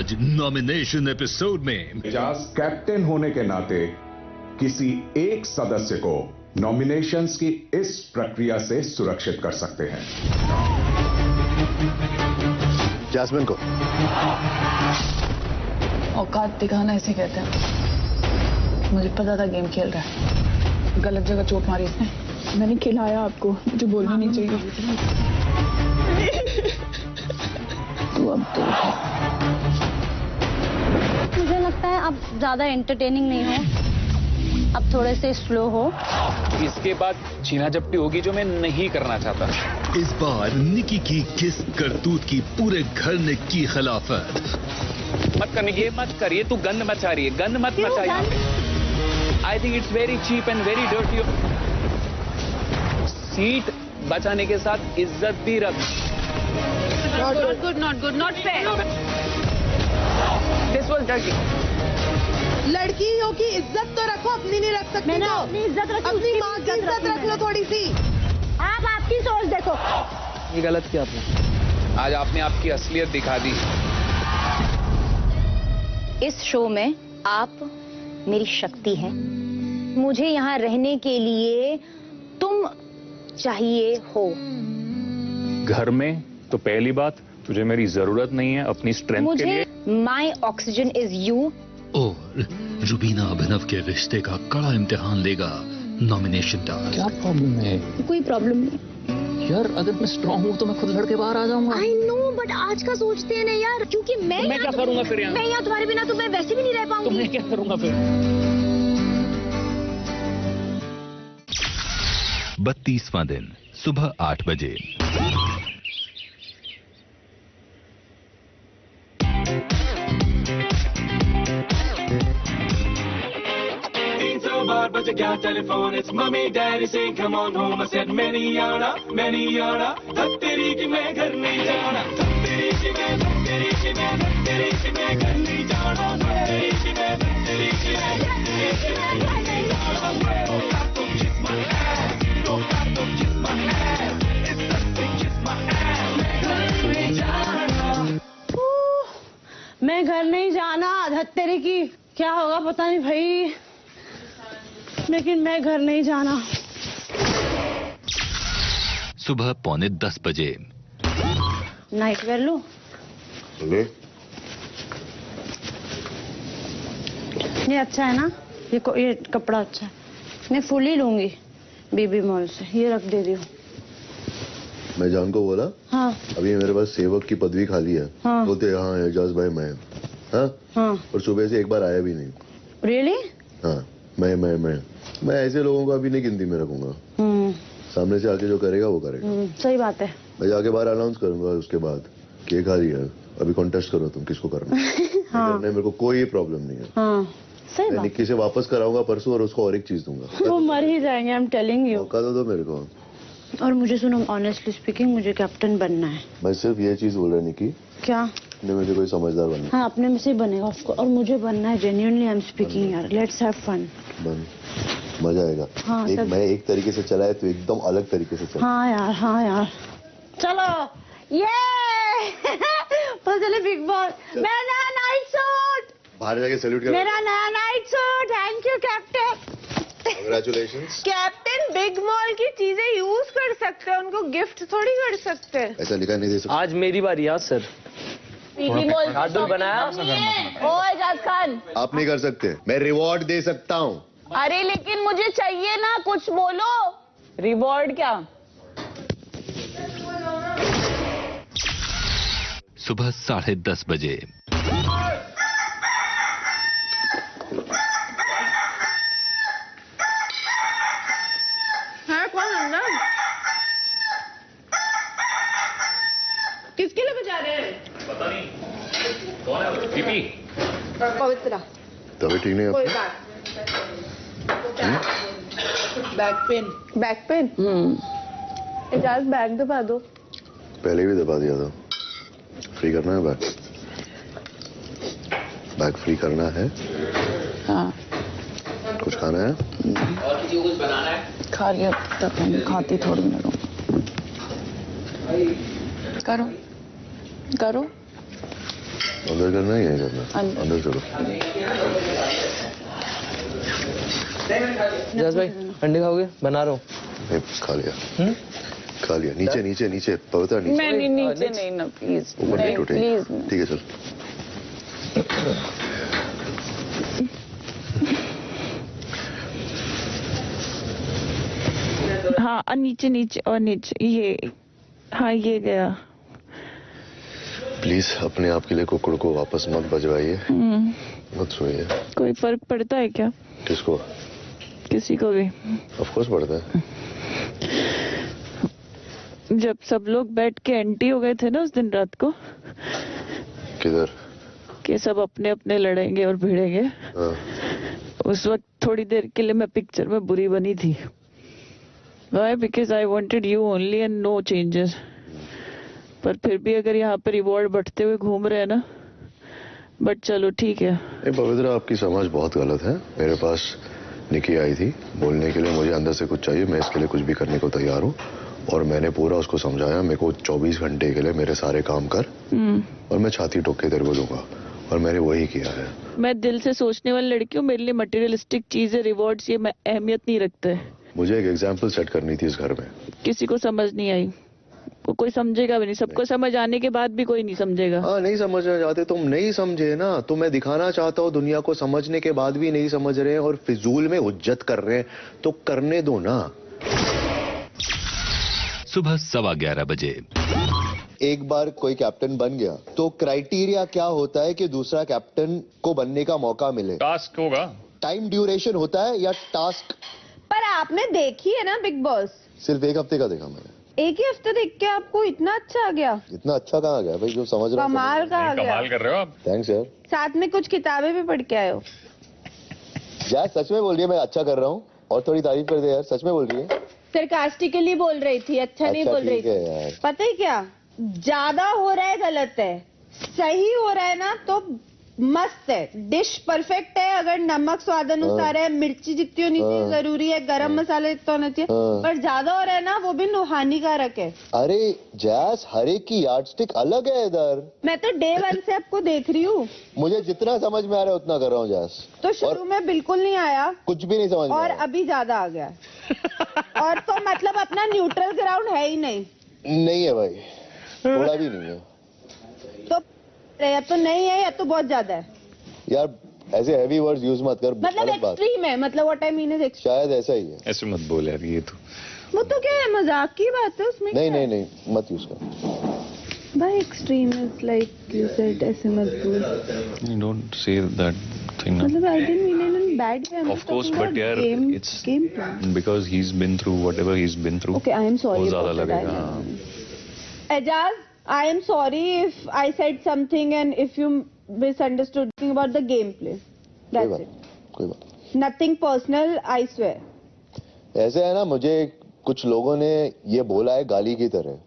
आज nomination episode में Ejaz captain होने के नाते किसी एक सदस्य को नॉमिनेशंस की इस प्रक्रिया से सुरक्षित कर सकते हैं। जैस्मिन को औकात दिखाना ऐसे कहते हैं। मुझे पता था गेम खेल रहा है, गलत जगह चोट मारी इसने। मैंने खिलाया आपको, मुझे बोलना नहीं चाहिए। तू अब तो मुझे लगता है आप ज्यादा एंटरटेनिंग नहीं हो, अब थोड़े से स्लो हो। इसके बाद छीना झपटी होगी जो मैं नहीं करना चाहता। इस बार निकी की किस करतूत की पूरे घर ने की खिलाफत। मत करने ये मत करिए, तू गंद मचा रही है, गंद मत मचा यहाँ पे। I think it's very cheap and very dirty. Seat बचाने के साथ इज्जत भी रख। Not good, not fair. This was dirty. लड़की हो की इज्जत तो रखो, अपनी नहीं रख सकती। मैंने अपनी इज्जत रखी, अपनी माँ की इज्जत रख लो थोड़ी सी। आप आपकी सोच देखो। ये गलत किया आपने। आज आपने आपकी असलियत दिखा दी। इस शो में आप मेरी शक्ति हैं। मुझे यहाँ रहने के लिए तुम चाहिए हो। घर में तो पहली बात तुझे मेरी जरूरत नहीं है अपनी स्ट्रेंथ के लिए। माई ऑक्सीजन इज यू। और रुबीना अभिनव के रिश्ते का कड़ा इम्तिहान लेगा नॉमिनेशन टास्क। क्या प्रॉब्लम है? कोई प्रॉब्लम नहीं यार अगर मैं स्ट्रांग हूँ तो मैं खुद लड़के बाहर आ जाऊंगा। आई नो, बट आज का सोचते हैं ना यार, क्योंकि मैं क्या करूंगा फिर यहाँ? मैं यहाँ तुम्हारे बिना तो मैं वैसे भी नहीं रह पाऊंगी। तो मैं क्या करूंगा फिर? 32वां दिन सुबह 8 बजे। But you got telephone, it's mommy, daddy saying come on home. I said many yana, धत्तेरी की मैं घर नहीं जाना, धत्तेरी की मैं घर नहीं जाना, धत्तेरी की मैं घर नहीं जाना। Don't stop, don't kiss my ass, don't stop, don't kiss my ass, it's nothing, kiss my ass, घर नहीं जाना। मैं घर नहीं जाना, धत्तेरी की क्या होगा पता नहीं भाई, लेकिन मैं घर नहीं जाना। सुबह 9:45 बजे। नाइट वेयर लो। ये अच्छा है ना, ये कपड़ा अच्छा है। मैं फुल ही लूंगी बीबी मॉल से। ये रख दे रही हूँ। मैं जान को बोला, हाँ अभी मेरे पास सेवक की पदवी खाली है। हाँ बोलते हाँ एजाज भाई मैं। हाँ और सुबह से एक बार आया भी नहीं। रियली? हाँ मैं ऐसे लोगों को अभी नहीं गिनती में रखूंगा। सामने से आके जो करेगा वो करेगा। सही बात है। मैं जाके बाहर अनाउंस करूंगा उसके बाद कि खाली है, अभी कॉन्टेस्ट करो तुम किसको करना। हाँ। मेरे को कोई प्रॉब्लम नहीं है। हाँ। सही बात। निक्की से वापस कराऊंगा परसों और उसको और एक चीज दूंगा। वो मर ही जाएंगे, आई एम टेलिंग यू। मौका दो मेरे को। और मुझे सुनो, ऑनेस्टली स्पीकिंग मुझे कैप्टन बनना है। मैं सिर्फ ये चीज बोल रहा निक्की। क्या? मुझे कोई समझदार बनना। हाँ अपने में से बनेगा उसको, और मुझे बनना है। जेन्युइनली आई एम स्पीकिंग यार, लेट्स हैव फन। मजा आएगा। हाँ, मैं एक तरीके से चला है तो एकदम अलग तरीके से चला। हाँ यार चलो ये तो चले बिग बॉस। मेरा नया नाइट सूट, बाहर जाके सैल्यूट कर। मेरा नया night suit. Thank you captain. Congratulations. Captain big mall की चीजें यूज कर सकते हैं, उनको गिफ्ट थोड़ी कर सकते हैं। ऐसा लिखा नहीं दे सकते। आज मेरी बारी यार सर। शार्दुल बनाया। ओ एजाज खान, आप नहीं कर सकते, मैं रिवॉर्ड दे सकता हूँ। अरे लेकिन मुझे चाहिए ना, कुछ बोलो। रिवॉर्ड क्या? सुबह 10:30 बजे। किसके लिए बजा रहे हैं? पता नहीं कौन है। पीपी पवित्रा। तभी ठीक नहीं कोई बात। Back pain. एजाज बैग दबा दो। पहले भी दबा दिया था। फ्री करना है बैग फ्री करना है। हाँ कुछ खाना है और किसी को कुछ बनाना है? खा लिया तक खाती थोड़ी मिनट। करो अंदर करना ही है करना, अंदर चलो। जस भाई अंडे खाओगे? बना रहा हूँ। नहीं, खा लिया। खा लिया। नीचे नीचे नीचे पवित्र नीचे। मैं नहीं, नीचे नहीं ना प्लीज, ऊपर नहीं टूटे। प्लीज। ठीक है चल। हाँ नीचे नीचे और नीचे ये, हाँ ये गया। प्लीज अपने आप के लिए कुकुड़ को वापस मत बजवाइए, मत सोइए। कोई फर्क पड़ता है क्या? किसको? किसी को भी। ऑफ कोर्स पड़ता है। जब सब लोग बैठ के एंटी हो गए थे ना उस दिन रात को, किधर? कि सब अपने अपने लड़ेंगे और भिड़ेंगे, हाँ। उस वक्त थोड़ी देर के लिए मैं पिक्चर में बुरी बनी थी। Why? Because I wanted you only and no changes. पर फिर भी अगर यहाँ पर रिवॉर्ड बढ़ते हुए घूम रहे हैं ना, बट चलो ठीक है। पवित्र आपकी समझ बहुत गलत है। मेरे पास निकी आई थी बोलने के लिए, मुझे अंदर से कुछ चाहिए, मैं इसके लिए कुछ भी करने को तैयार हूँ, और मैंने पूरा उसको समझाया मेरे को 24 घंटे के लिए मेरे सारे काम कर, और मैं छाती ठोक के तेरे को दूंगा, और मैंने वही किया है। मैं दिल से सोचने वाली लड़की हूँ, मेरे लिए मटेरियलिस्टिक चीजें, रिवॉर्ड्स, ये मैं अहमियत नहीं रखते। मुझे एक एग्जाम्पल सेट करनी थी इस घर में। किसी को समझ नहीं आई, कोई समझेगा भी नहीं, सबको समझ आने के बाद भी कोई नहीं समझेगा। हाँ नहीं समझना चाहते, तुम नहीं समझे ना, तो मैं दिखाना चाहता हूँ दुनिया को, समझने के बाद भी नहीं समझ रहे हैं और फिजूल में हुज्जत कर रहे हैं, तो करने दो ना। सुबह 11:15 बजे। एक बार कोई कैप्टन बन गया तो क्राइटेरिया क्या होता है कि दूसरा कैप्टन को बनने का मौका मिले? टास्क होगा, टाइम ड्यूरेशन होता है या टास्क? पर आपने देखी है ना बिग बॉस? सिर्फ एक हफ्ते का देखा मैंने। एक ही हफ्ते देख के आपको इतना अच्छा आ गया? इतना अच्छा कहाँ गया भाई, जो समझ रहा हूँ। कमाल का आ गया। कमाल कर रहे हो आप। थैंक्स यार। साथ में कुछ किताबें भी पढ़ के आए हो। यार सच में बोल रही है, मैं अच्छा कर रहा हूँ, और थोड़ी तारीफ कर दे यार, सच में बोल रही है। सरकास्टिकली बोल रही थी, अच्छा नहीं बोल रही थी। यार पता है क्या, ज्यादा हो रहा है गलत है, सही हो रहा है ना तो मस्त है। डिश परफेक्ट है, अगर नमक स्वाद अनुसार है, मिर्ची जितनी होनी चाहिए जरूरी है, गरम मसाला जितना होना चाहिए, पर ज्यादा हो रहा है ना वो भी हानिकारक है। अरे जैस, हर एक की यार्डस्टिक अलग है इधर। मैं तो डे 1 से आपको देख रही हूँ, मुझे जितना समझ में आ रहा है उतना कर रहा हूँ जैस। तो शुरू में बिल्कुल नहीं आया, कुछ भी नहीं समझ में और आया। अभी ज्यादा आ गया। और तो मतलब अपना न्यूट्रल ग्राउंड है ही नहीं। नहीं है भाई, थोड़ा भी नहीं है। तो या तो नहीं है या तो बहुत ज्यादा है। यार ऐसे हैवी वर्ड्स यूज मत कर, मतलब एक्सट्रीम है, मतलब what I mean is extreme. शायद ऐसा ही है। ऐसे मत बोल यार, ये तो वो तो क्या है, मजाक की बात है उसमें। नहीं नहीं नहीं मत यूज कर भाई। Extreme is like you said, ऐसे मत बोल। You don't say that thing. मतलब I didn't mean in bad way. Of course, but यार it's game plan, because he's been through whatever he's been through. Okay I am sorry. बहुत ज्यादा लगेगा। Ejaz, I am sorry if I said something and if you misunderstood about the gameplay. That's it. कोई बात। Nothing personal, I swear. ऐसे है ना, मुझे कुछ लोगों ने ये बोला है गाली की तरह।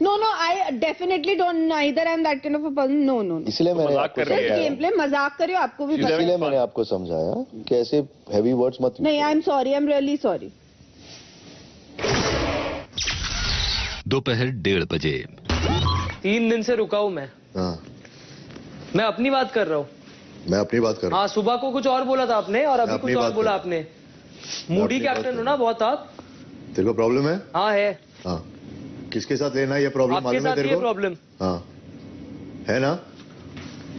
No, no, I definitely don't. Neither I'm that kind of a person. No, no, no. इसलिए मैंने मजाक आपको कर रही है। समझाया। Gameplay मजाक करियो, आपको भी पता इसलिए है। मैंने आपको समझाया कि ऐसे हैवी वर्ड्स मत use नहीं, I'm sorry. I'm really sorry. दोपहर 1:30 बजे। 3 दिन से रुका हूं मैं। हाँ, मैं अपनी बात कर रहा हूँ। मैं अपनी बात कर रहा हाँ, सुबह को कुछ और बोला था आपने और अभी अपनी कुछ और बात बोला कर- आपने। मूडी अपनी बात कैप्टन हो कर- ना बहुत आप। हूँ। तेरे को प्रॉब्लम है? हाँ है, हाँ, किसके साथ लेना है ये प्रॉब्लम? आपके मालूम है साथ तेरे ये को? प्रॉब्लम। हाँ है ना,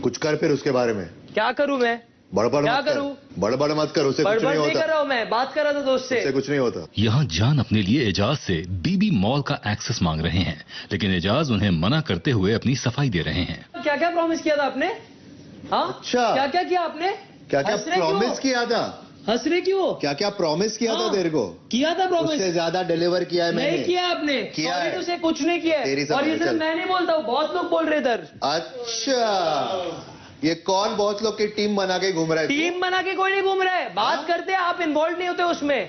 कुछ कर फिर उसके बारे में। क्या करूं मैं? बड़बड़ क्या मत कर, करूं? बड़बड़ मत कर, उससे कुछ बड़बड़ नहीं नहीं कर होता, रहा हूं मैं, बात कर रहा था दोस्त उससे से। कुछ नहीं होता। यहाँ जान अपने लिए एजाज से बीबी मॉल का एक्सेस मांग रहे हैं, लेकिन एजाज उन्हें मना करते हुए अपनी सफाई दे रहे हैं। क्या क्या प्रॉमिस किया था आपने? हाँ, अच्छा। क्या क्या किया आपने? क्या क्या हंस रहे क्यों? प्रॉमिस किया था? हंस रहे क्यों? क्या क्या प्रॉमिस किया था हाँ, तेरे को? किया था प्रॉमिस। उससे ज्यादा डिलीवर किया है मैंने। नहीं किया आपने। किया Sorry है। to say, कुछ नहीं किया है। तेरी और ये समझ, सिर्फ चल। मैं नहीं बोलता हूँ, बहुत लोग बोल रहे इधर। अच्छा, ये कौन बहुत लोग की टीम बना के घूम रहा है? टीम बना के कोई नहीं घूम रहा है, बात करते हैं, आप इन्वॉल्व नहीं होते उसमें।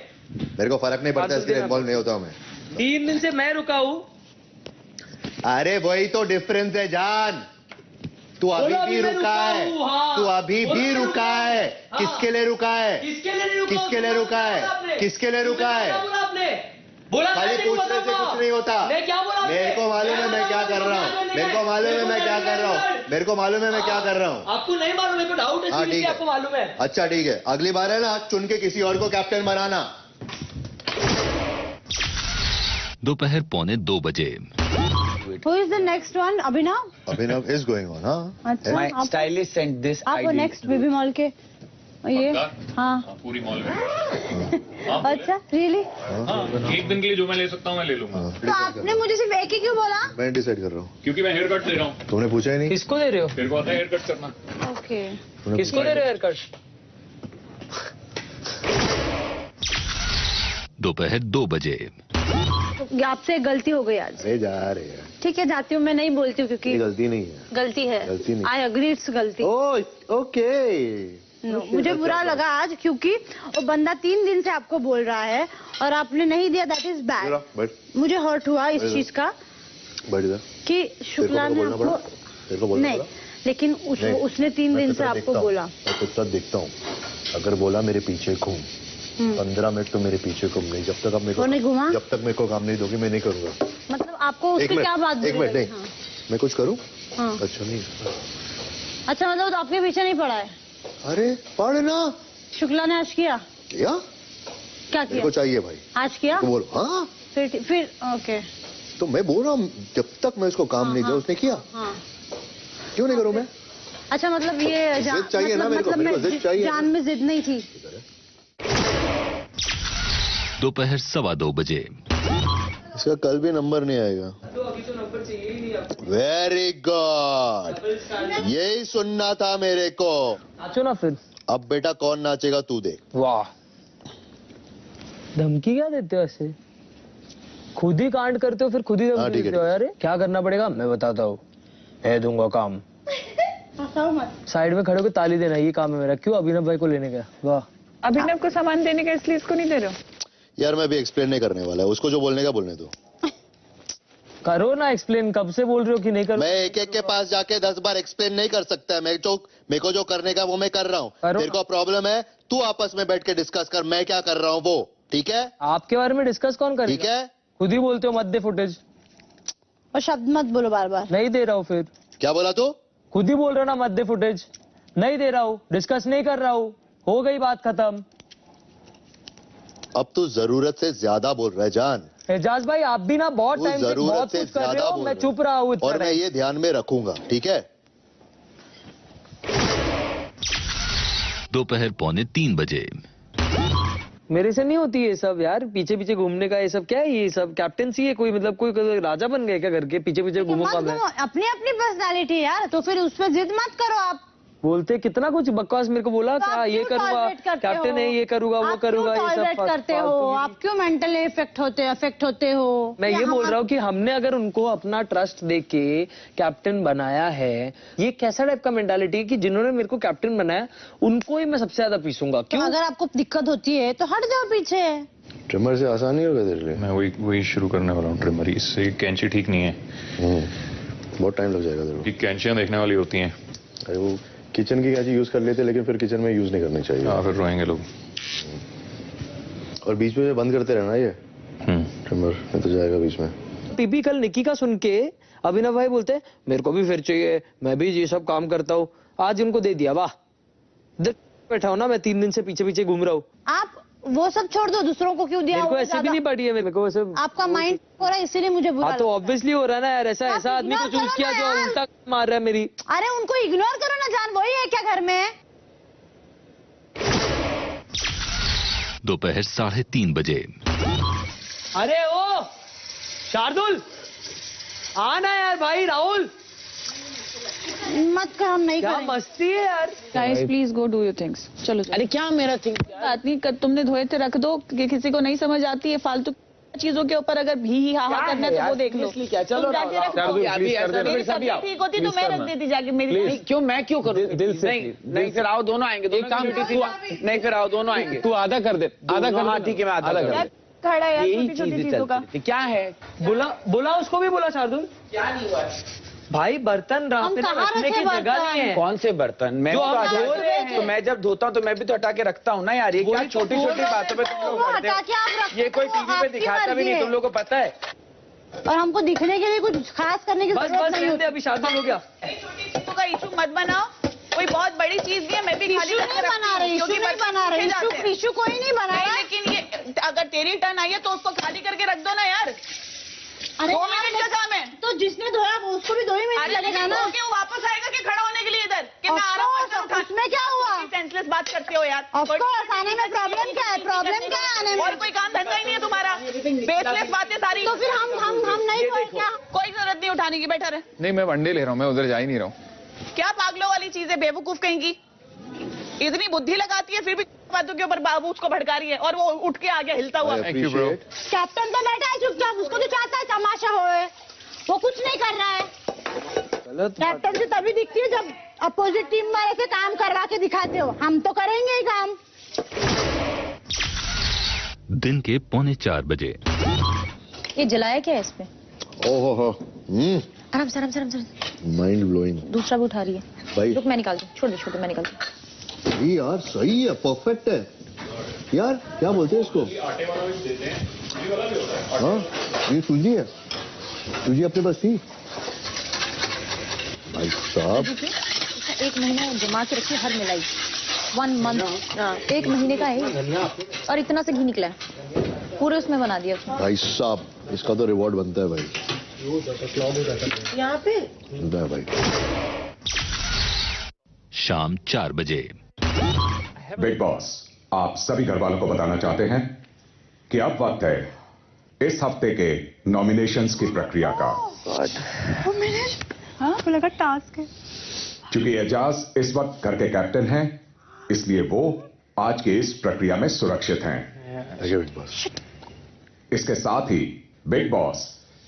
मेरे को फर्क नहीं पड़ता, इसके लिए इन्वॉल्व नहीं होता हूं मैं। 3 दिन से मैं रुका हूँ। अरे वही तो डिफरेंस है जान, तू अभी बोलो, भी अभी मैं रुका रुका है, हूँ, हाँ। तू अभी बोलो, भी मैं रुका रुका है। हाँ। किसके लिए रुका है? किसके लिए नहीं रुका? किसके लिए रुका है? आपने? किसके लिए रुका है? किसके लिए रुका आपने? बोला खाली मैंने पूछने से बताऊंगा। कुछ नहीं होता। मैं क्या बोला? मेरे को मालूम है मैं क्या कर रहा हूँ, मेरे को मालूम है मैं क्या कर रहा हूँ, मेरे को मालूम है मैं क्या कर रहा हूँ। आपको नहीं मालूम, मेरे को डाउट है हाँ, ठीक सीरियसली, है। आपको मालूम है। अच्छा ठीक है, अगली बार है ना चुन के किसी और को कैप्टन बनाना। दोपहर 1:45 Who is the next one? Abhinav? Abhinav is going on. हाँ अच्छा, My आप stylist sent this आप idea. नेक्स्ट बेबी मॉल के ये हाँ पूरी मॉल में अच्छा रियली? एक दिन के लिए जो मैं ले सकता हूँ मैं ले लूंगा, तो आपने मुझे सिर्फ एक ही क्यों बोला? मैं डिसाइड कर रहा हूँ। क्योंकि मैं हेयर कट दे रहा हूँ। तुमने पूछा ही नहीं। किसको दे रहे हो? तेरे को आता है हेयर कट करना? ओके तुमने किसको पूछा दे रहे हो हेयर कट? दोपहर 2 बजे आपसे गलती हो गई आज। अरे जा रहे हैं, ठीक है जाती हूँ, मैं नहीं बोलती हूँ क्योंकि ये गलती नहीं है। गलती है। गलती नहीं। आई अग्री इट्स गलती। ओके No, मुझे बुरा लगा आज क्योंकि वो बंदा 3 दिन से आपको बोल रहा है और आपने नहीं दिया, दैट इज बैड। बट मुझे हर्ट हुआ इस चीज का बढ़ जा, कि शुक्ला ने बोलना पड़ा, आपको तेरे को बोलना नहीं, पड़ा। लेकिन नहीं, उसने 3 दिन से मैं आपको बोला। मैं खुद तक देखता हूँ, अगर बोला मेरे पीछे घूम 15 मिनट तो मेरे पीछे घूम नहीं, जब तक आप मेरे वो नहीं घुमा? जब तक मेरे को काम नहीं दोगे मैं नहीं करूंगा। मतलब आपको उससे क्या बात एक बुरी मिनट लगी? नहीं, मैं कुछ करूँ? हाँ। अच्छा नहीं, अच्छा मतलब तो आपके पीछे नहीं पड़ा है? अरे पढ़ना शुक्ला ने आज किया? क्या क्या मेरे किया को चाहिए भाई, आज किया? तो बोलो हाँ। फिर ओके तो मैं बोल रहा हूँ जब तक मैं उसको काम नहीं दिया उसने किया, हाँ। क्यों नहीं करूँ मैं? अच्छा मतलब ये जिद चाहिए ना मेरे को, मेरे को जिद चाहिए। जान में जिद नहीं थी। दोपहर 2:15 बजे इसका कल भी नंबर नहीं आएगा। तो अभी तो नंबर चाहिए ही नहीं आपको। वेरी गुड, यही सुनना था मेरे को। नाचो ना फिर। अब बेटा कौन नाचेगा तू देख। वाह, धमकी क्या देते हो ऐसे? खुद ही कांड करते हो फिर खुद ही हाँ, धमकी ठीक है, देते हो यार। क्या करना पड़ेगा मैं बताता हूँ, मैं दूंगा काम। साइड में खड़े होकर ताली देना, ये काम है मेरा। क्यों अभिनव भाई को लेने का? वाह। अभिनव को सामान देने का इसलिए इसको नहीं दे रहे हो? यार मैं भी एक्सप्लेन नहीं करने वाला है, उसको जो बोलने का बोलने दो। करो ना एक्सप्लेन, कब से बोल रहे हो कि नहीं करो? मैं एक एक के पास जाके 10 बार एक्सप्लेन नहीं कर सकता है। मेरे को जो करने का वो मैं कर रहा हूँ। करो। तेरे को प्रॉब्लम है, तू आपस में बैठ के डिस्कस कर, मैं क्या कर रहा हूँ वो। ठीक है आपके बारे में डिस्कस कौन करेगा? ठीक है। खुद ही बोलते हो मत दे फुटेज। और शब्द मत बोलो बार बार। नहीं दे रहा हूँ फिर। क्या बोला तू? खुद ही बोल रहे हो ना मत दे फुटेज। नहीं दे रहा हूँ, डिस्कस नहीं कर रहा हूँ, हो गई बात खत्म। अब तू जरूरत से ज्यादा बोल रहा है जान। एजाज भाई आप भी ना बहुत तू टाइम से जरूरत बहुत से कुछ कर रहे ज्यादा हो, बोल मैं रहे चुप रहा हूँ इतना और मैं टाइम। ये ध्यान में रखूंगा, ठीक है। दोपहर 2:45 बजे मेरे से नहीं होती ये सब यार, पीछे पीछे घूमने का ये सब क्या है? ये सब कैप्टेंसी है? कोई मतलब कोई राजा बन गए क्या घर के? पीछे पीछे घूमूंगा मैं। अपनी अपनी पर्सनालिटी यार, तो फिर उस पर जिद मत करो आप। बोलते कितना कुछ बकवास मेरे को बोला, तो क्या आप ये क्यों करूंगा, tolerate करते कैप्टन है हो? ये करूंगा वो आप क्यों करूंगा, ये tolerate सब करते हो? फालतू की- आप क्यों मेंटली अफेक्ट होते हो? मैं ये बोल रहा हूँ कि हमने अगर उनको अपना ट्रस्ट देके कैप्टन बनाया है, ये कैसा टाइप का मेंटालिटी है कि जिन्होंने मेरे को कैप्टन बनाया उनको ही मैं सबसे ज्यादा पीसूंगा। तो क्यों? अगर आपको दिक्कत होती है तो हट जाओ पीछे। ट्रिमर से आसान नहीं होगा तेरे लिए? मैं वही शुरू करने वाला हूँ ट्रिमर। इससे कैंची ठीक नहीं है, बहुत टाइम लग जाएगा तेरे ये कैंचियां देखने वाली होती हैं। को। अरे वो किचन की कैंची यूज कर लेते हैं, लेकिन फिर किचन में यूज नहीं करनी चाहिए। हाँ, फिर रोएंगे लोग। और बीच में बंद करते रहना ये ट्रिमर, नहीं तो जाएगा बीच में। टिपिकल निकी का सुन के अभिनव भाई बोलते मेरे को भी फिर चाहिए, मैं भी ये सब काम करता हूँ। आज उनको दे दिया, वाह। बैठा हूँ ना मैं 3 दिन से पीछे पीछे घूम रहा हूँ। आप वो सब छोड़ दो, दूसरों को क्यों दिया? मेरे को वो ऐसे भी ज्यादा- नहीं पड़ी है, मेरे को वैसे। आपका माइंड हो रहा है इसीलिए मुझे बुरा हाँ तो लगता है। ऑब्वियसली हो रहा है ना यार, ऐसा आप ऐसा आदमी को ignore चूज करो किया ना जो यार। उल्टा मार रहा है मेरी। अरे उनको इग्नोर करो ना जान, वही है क्या घर में? दोपहर 3:30 बजे अरे ओ शार्दुल, आना यार भाई। राहुल मत कर, हम नहीं क्या करेंगे। मस्ती है यार। Guys please go do your things. चलो चलो। अरे क्या मेरा थिंग बात नहीं कर, तुमने धोए थे रख दो, कि किसी को नहीं समझ आती है फालतू चीजों के ऊपर अगर भी हा हा करना है तो वो देख लो। क्या? चलो तुम जाके रख दो। मेरी तबीयत ठीक होती तो मैं रख देती जाके मेरी। क्यों मैं क्यों करूँ? दिल से नहीं फिर आओ दोनों आएंगे। एक काम नहीं फिर आओ दोनों आएंगे। तू आधा कर दे, आधा कर। हाँ ठीक है, मैं आधा कर यार खड़ा है यार यही छोटी छोटी चीजें चीजों का। चलती रहती। क्या है? बोला उसको भी बोला शार्दुल। क्या नहीं हुआ? भाई बर्तन हम कहाँ रखने की रखे जगह नहीं है। कौन से बर्तन मैं जो भी तो हम हटा धो रहे तो हैं। मैं जब धोता हूँ तो मैं भी तो हटा के रखता हूँ ना यार। ये क्या छोटी छोटी बातों पे तुम लोग वो करते हटा के आप हो। रखते ये कोई हो, टीवी पे आपकी दिखाता भी मर्जी नहीं, है। तुम लोगों को पता है। और हमको दिखने के लिए कुछ खास करने की बस जरूरत बस नहीं रहते, होती। अभी शादी हो गया। इशू का इशू मत बनाओ, कोई बहुत बड़ी चीज नहीं है, मैं भी खाली इशू करके नहीं बना रहे, इशू क्योंकि नहीं बच्चे बना रहे, भूखे जाते हैं। इशू कोई नहीं बना नहीं, रहा। लेकिन ये अगर तेरी टर्न आई है तो उसको खाली करके रख दो ना यार। अरे 2 यार, मिनट का काम है। तो जिसने धोया वो उसको भी 2 ही मिनट अरे लगेगा ना। क्यों वापस आएगा कि खड़ा होने के लिए इधर कि मैं आ रहा हूँ बर्तन उठा- उसमें क्या हुआ? सेंसलेस बात करते हो यार। Of course, आने में प्रॉब्लम क्या है? प्रॉब्लम क्या है आने में? और कोई काम धंधा ही नहीं है तुम्हारा, बेसलेस बातें सारी। तो फिर हम नहीं धोए क्या? कोई जरूरत नहीं उठाने की, बैठा रहे। नहीं मैं वनडे ले रहा हूँ, मैं उधर जा ही नहीं रहा हूँ। क्या पागलों वाली चीज है, बेवकूफ कहेंगी। इतनी बुद्धि लगाती है फिर भी बातों के ऊपर बाबू उसको भड़का रही है और वो उठ के आ गया हिलता हुआ। Thank you, bro. कैप्टन तो बैठा है चुपचाप, उसको तो चाहता है तमाशा होए, वो कुछ नहीं कर रहा है। गलत कैप्टन से तभी दिखती है जब अपोजिट टीम वाले से काम करवा के दिखाते हो। हम तो करेंगे ही काम। दिन के 3:45 बजे। ये जलाया क्या है इस पे? ओहो हो आराम से आराम से आराम से। माइंड ब्लोइंग दूसरा भी उठा रही है। भाई। रुक मैं निकालती हूँ, छोड़ दे मैं निकालती हूँ। ये यार सही है, परफेक्ट है यार। क्या बोलते हैं इसको? हाँ ये सूजी है, सूजी अपने पास थी भाई साहब। 1 महीना जमा के रखी हर मिलाई, 1 मंथ, 1 महीने का है और इतना से घी निकला है, पूरे उसमें बना दिया उसने। भाई साहब इसका तो रिवॉर्ड बनता है भाई, यहाँ पे बनता है भाई। शाम 4 बजे। बिग बॉस आप सभी घर वालों को बताना चाहते हैं कि अब वक्त है इस हफ्ते के नॉमिनेशंस की प्रक्रिया का। हाँ लगा टास्क है। क्योंकि एजाज इस वक्त घर के कैप्टन हैं, इसलिए वो आज की इस प्रक्रिया में सुरक्षित हैं। बिग बॉस इसके साथ ही बिग बॉस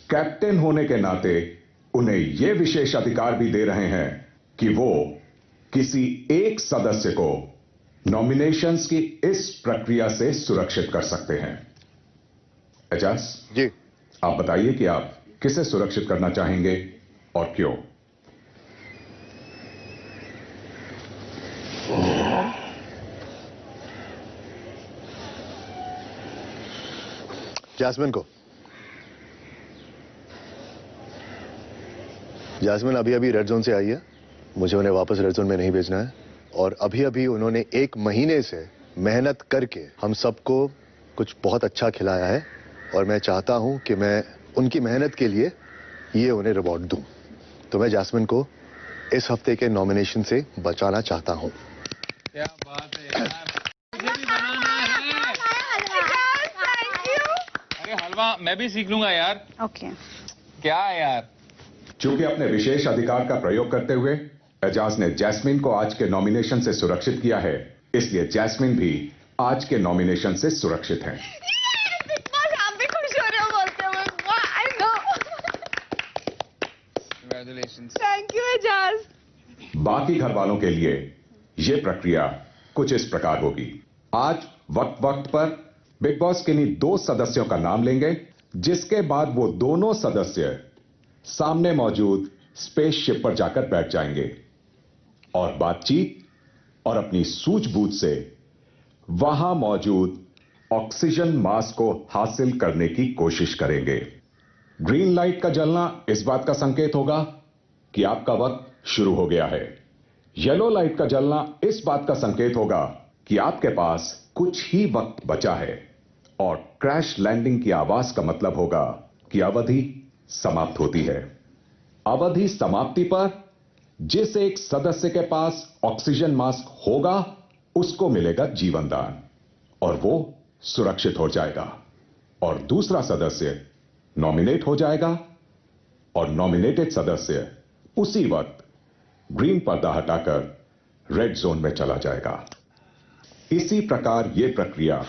कैप्टन होने के नाते उन्हें ये विशेष अधिकार भी दे रहे हैं कि वो किसी एक सदस्य को नॉमिनेशंस की इस प्रक्रिया से सुरक्षित कर सकते हैं। एजाज जी आप बताइए कि आप किसे सुरक्षित करना चाहेंगे और क्यों? जैस्मिन को। जैस्मिन अभी अभी रेड जोन से आई है, मुझे उन्हें वापस रेड जोन में नहीं भेजना है। और अभी अभी उन्होंने 1 महीने से मेहनत करके हम सबको कुछ बहुत अच्छा खिलाया है और मैं चाहता हूं कि मैं उनकी मेहनत के लिए ये उन्हें रिवॉर्ड दूं। तो मैं जैस्मिन को इस हफ्ते के नॉमिनेशन से बचाना चाहता हूं। क्या बात है यार, मुझे भी बनाना है। अरे हलवा मैं भी सीख लूंगा यार। ओके क्या है यार। चूंकि अपने विशेष अधिकार का प्रयोग करते हुए एजाज ने जैस्मिन को आज के नॉमिनेशन से सुरक्षित किया है, इसलिए जैस्मिन भी आज के नॉमिनेशन से सुरक्षित हैं। आप भी खुश हो रहे हो बोलते हुए। I know. Congratulations. Thank you Eijaz. बाकी घर वालों के लिए यह प्रक्रिया कुछ इस प्रकार होगी। आज वक्त वक्त पर बिग बॉस किन्हीं 2 सदस्यों का नाम लेंगे, जिसके बाद वो दोनों सदस्य सामने मौजूद स्पेसशिप पर जाकर बैठ जाएंगे और बातचीत और अपनी सूझबूझ से वहां मौजूद ऑक्सीजन मास्क को हासिल करने की कोशिश करेंगे। ग्रीन लाइट का जलना इस बात का संकेत होगा कि आपका वक्त शुरू हो गया है। येलो लाइट का जलना इस बात का संकेत होगा कि आपके पास कुछ ही वक्त बचा है। और क्रैश लैंडिंग की आवाज का मतलब होगा कि अवधि समाप्त होती है। अवधि समाप्ति पर जिस एक सदस्य के पास ऑक्सीजन मास्क होगा उसको मिलेगा जीवन दान और वो सुरक्षित हो जाएगा और दूसरा सदस्य नॉमिनेट हो जाएगा और नॉमिनेटेड सदस्य उसी वक्त ग्रीन पर्दा हटाकर रेड जोन में चला जाएगा। इसी प्रकार यह प्रक्रिया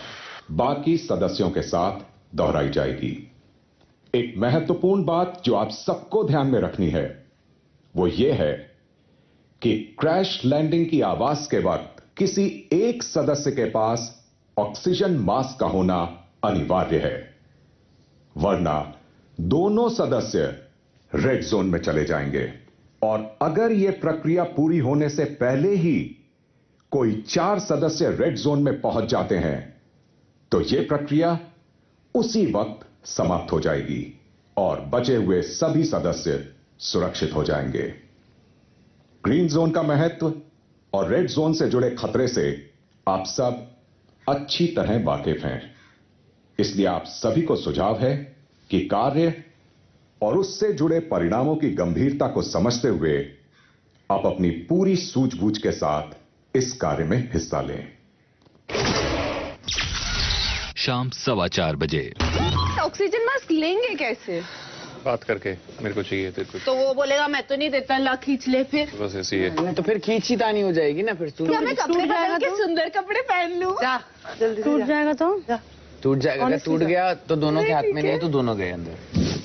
बाकी सदस्यों के साथ दोहराई जाएगी। एक महत्वपूर्ण बात जो आप सबको ध्यान में रखनी है वो ये है कि क्रैश लैंडिंग की आवाज के वक्त किसी एक सदस्य के पास ऑक्सीजन मास्क का होना अनिवार्य है, वरना दोनों सदस्य रेड जोन में चले जाएंगे और अगर यह प्रक्रिया पूरी होने से पहले ही कोई 4 सदस्य रेड जोन में पहुंच जाते हैं तो यह प्रक्रिया उसी वक्त समाप्त हो जाएगी और बचे हुए सभी सदस्य सुरक्षित हो जाएंगे। ग्रीन जोन का महत्व और रेड जोन से जुड़े खतरे से आप सब अच्छी तरह वाकिफ हैं, इसलिए आप सभी को सुझाव है कि कार्य और उससे जुड़े परिणामों की गंभीरता को समझते हुए आप अपनी पूरी सूझबूझ के साथ इस कार्य में हिस्सा लें। शाम 4:15 बजे। ऑक्सीजन मास्क लेंगे कैसे? बात करके मेरे को चाहिए तेरे को। तो वो बोलेगा मैं तो नहीं देता, ला खींच ले फिर। बस ऐसी है। तो फिर खींचीतानी हो जाएगी ना फिर। क्या मैं कपड़े बदल के सुंदर कपड़े पहन लूं? टूट जाएगा तो टूट जाएगा। अगर टूट गया तो दोनों के हाथ में नहीं है तो दोनों गए अंदर।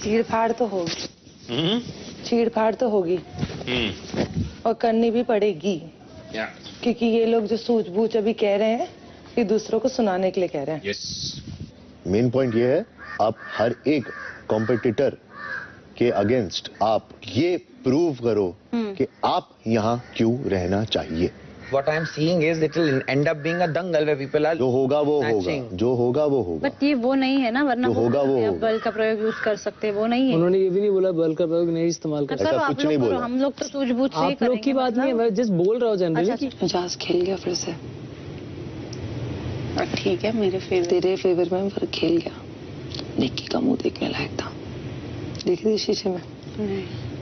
चीड़ फाड़ तो होगी, चीड़ फाड़ तो होगी और करनी भी पड़ेगी, क्योंकि ये लोग जो सूझबूझ अभी कह रहे हैं ये दूसरों को सुनाने के लिए कह रहे हैं। मेन पॉइंट ये है, आप हर एक कॉम्पिटिटर के अगेंस्ट आप ये प्रूव करो कि आप यहाँ क्यों रहना चाहिए। What I am seeing is it will end up being a dangal where people are जो होगा वो होगा, जो होगा वो होगा। बट ये वो नहीं है ना, वरना जो होगा वो होगा। बल का प्रयोग यूज कर सकते हैं, वो नहीं है। उन्होंने ये भी नहीं बोला बल का प्रयोग नहीं इस्तेमाल कर। ऐसा कुछ नहीं बोला। हम लोग तो सूझबूझ से ही आप लोग की बात नहीं है, जिस बोल रहा हूँ जनरली। मिजाज खेल गया फिर से। ठीक है, मेरे फेवर तेरे फेवर में फिर खेल गया। निक्की का मुंह देखने लायक था, देखी थी शीशे में?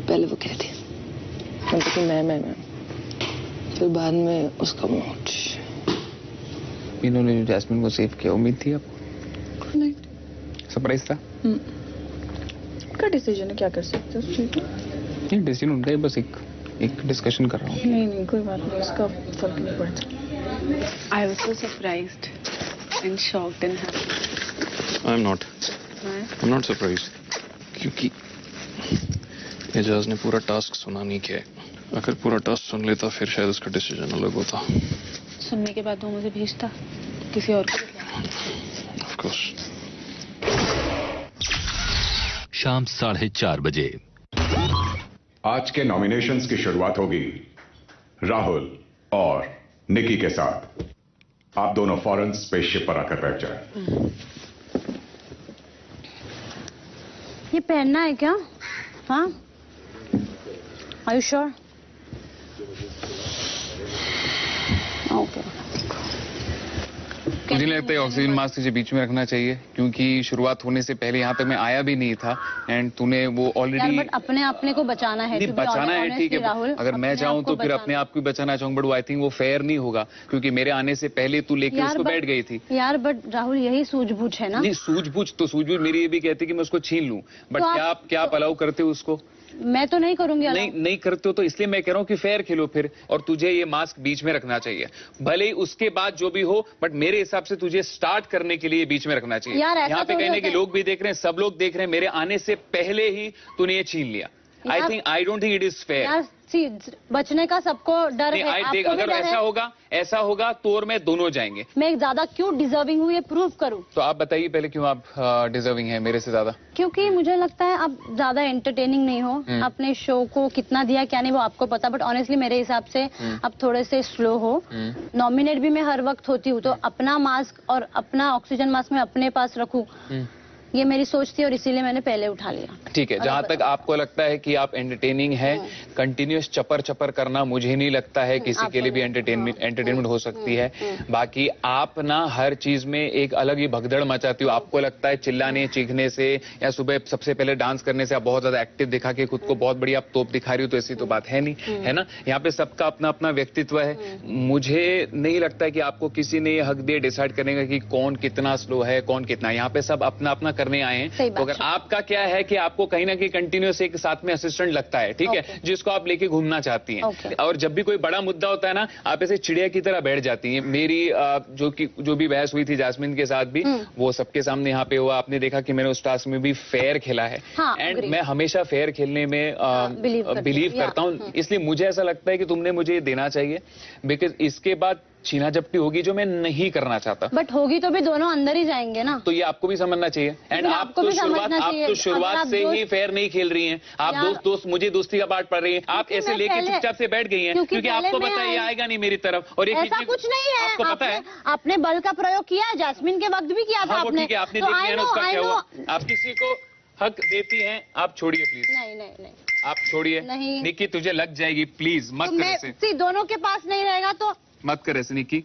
पहले वो कहती मैं फिर बाद में उसका मुंह। इन्होंने जो जैस्मिन को सेव किया, उम्मीद थी आपको? नहीं, सरप्राइज था। उनका डिसीजन है, क्या कर सकते हो? नहीं, डिसीजन उनका है, बस एक डिस्कशन कर रहा हूँ। नहीं कोई बात नहीं, इसका फर्क नहीं पड़ता। I was so surprised and shocked and happy. I'm not surprised, क्योंकि एजाज ने पूरा टास्क सुना नहीं किया है। अगर पूरा टास्क सुन लेता फिर शायद उसका डिसीजन अलग होता। सुनने के बाद वो मुझे भेजता किसी और को। Of course. शाम 4:30 बजे। आज के नॉमिनेशंस की शुरुआत होगी राहुल और निकी के साथ। आप दोनों फौरन स्पेसशिप पर आकर बैठ जाएं। ये पहनना है क्या? हाँ, आर यू श्योर? ओके। मुझे नहीं लगता है ऑक्सीजन मास्क तुझे बीच में रखना चाहिए, क्योंकि शुरुआत होने से पहले यहाँ तक मैं आया भी नहीं था एंड तूने वो ऑलरेडी। बट अपने को बचाना है। बचाना है, ठीक है। अगर मैं चाहूँ तो फिर अपने आप को बचाना चाहूँ, बट वो आई थिंक वो फेयर नहीं होगा, क्योंकि मेरे आने से पहले तू लेके उसको बैठ गई थी। यार बट राहुल, यही सूझबूझ है ना? नहीं, सूझबूझ मेरी ये भी कहती कि मैं उसको छीन लूं, बट क्या आप अलाउ करते हो उसको? मैं तो नहीं करूंगी। नहीं करते हो तो इसलिए मैं कह रहा हूँ कि फेयर खेलो फिर, और तुझे ये मास्क बीच में रखना चाहिए, भले ही उसके बाद जो भी हो, बट मेरे हिसाब से तुझे स्टार्ट करने के लिए बीच में रखना चाहिए। यहाँ पे कहने के लोग भी देख रहे हैं, सब लोग देख रहे हैं, मेरे आने से पहले ही तूने ये छीन लिया। I don't think it is fair. बचने का सबको डर है। देख, अगर ऐसा होगा तो और मैं दोनों जाएंगे। मैं ज्यादा क्यों डिजर्विंग हूँ ये प्रूव करूँ? तो आप बताइए पहले, क्यों आप डिजर्विंग है मेरे से ज्यादा? क्योंकि मुझे लगता है आप ज्यादा एंटरटेनिंग नहीं हो। अपने शो को कितना दिया क्या नहीं वो आपको पता, बट ऑनेस्टली मेरे हिसाब से आप थोड़े से स्लो हो। नॉमिनेट भी मैं हर वक्त होती हूँ, तो अपना मास्क और अपना ऑक्सीजन मास्क मैं अपने पास रखूं, ये मेरी सोच थी और इसीलिए मैंने पहले उठा लिया। ठीक है, जहां तक आपको लगता है कि आप एंटरटेनिंग है, कंटिन्यूअस चपर करना मुझे नहीं लगता है किसी के लिए भी एंटरटेनमेंट हो सकती है। बाकी आप ना हर चीज में एक अलग ही भगदड़ मचाती हो। आपको लगता है चिल्लाने चीखने से या सुबह सबसे पहले डांस करने से आप बहुत ज्यादा एक्टिव दिखा के खुद को बहुत बड़ी आप तोप दिखा रही हो, तो ऐसी तो बात है नहीं, है ना? यहाँ पे सबका अपना अपना व्यक्तित्व है। मुझे नहीं लगता है कि आपको किसी ने ये हक दिया डिसाइड करने का कि कौन कितना स्लो है, कौन कितना। यहाँ पे सब अपना अपना करने आए हैं। तो अगर आपका क्या है कि आपको कहीं ना कहीं कंटिन्यूस एक साथ में असिस्टेंट लगता है, ठीक है, जिसको आप लेके घूमना चाहती हैं, और जब भी कोई बड़ा मुद्दा होता है ना, आप ऐसे चिड़िया की तरह बैठ जाती हैं। मेरी जो भी बहस हुई थी जैस्मिन के साथ भी, वो सबके सामने यहाँ पे हुआ। आपने देखा कि मैंने उस टास्क में भी फेयर खेला है, एंड मैं हमेशा फेयर खेलने में बिलीव करता हूँ। इसलिए मुझे ऐसा लगता है कि तुमने मुझे देना चाहिए, बिकॉज इसके बाद छीना झपटी होगी जो मैं नहीं करना चाहता। बट होगी तो भी दोनों अंदर ही जाएंगे ना। तो ये आपको भी समझना चाहिए। एंड लेकिन आप आपको तो भी समझना चाहिए। अगर शुरुआत आप से ही दोस्त- फेयर नहीं खेल रही हैं। आप यार- दोस्त मुझे दोस्ती का पार्ट पढ़ रही हैं। आप ऐसे मैं लेके पहले- चुपचाप से बैठ गई हैं क्योंकि क्योंकि पहले आपको मैं पता है ये आई- आएगा नहीं मेरी तरफ। और ऐसा कुछ नहीं है। आपको पता है आपने बल का प्रयोग किया है, जैस्मिन के वक्त भी किया था हाँ वो आपने। ठीक है, आपने तो देख लिया I ना know, उसका I क्या हुआ। know। आप किसी को हक देती हैं, आप छोड़िए प्लीज। नहीं नहीं नहीं आप छोड़िए। नहीं। निक्की तुझे लग जाएगी, प्लीज मत तो कर मैं ऐसे, see, दोनों के पास नहीं रहेगा तो मत कर ऐसे निक्की।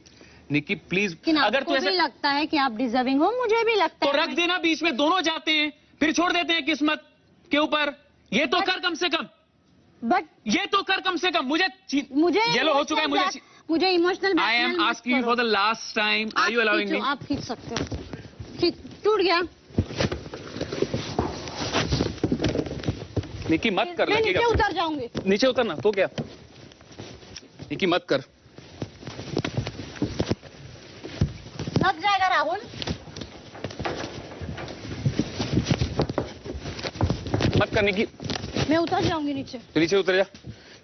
निक्की प्लीज, लेकिन अगर आपको तू भी ऐसे लगता है कि आप डिजर्विंग हो, मुझे भी लगता तो है। रख देना बीच में, दोनों जाते हैं फिर छोड़ देते हैं किस्मत के ऊपर। ये तो कर कम से कम, बट ये तो कर कम से कम। मुझे येलो हो चुका है, मुझे emotional. I am asking for the last time, are you allowing me? आप खींच सकते हो। टूट गया। निक्की मत कर, मैं लगेगा नीचे उतर जाऊंगी। नीचे उतरना तो क्या। निक्की मत कर, लग जाएगा राहुल। मत कर निक्की, मैं उतर जाऊंगी नीचे। तो नीचे उतर जा,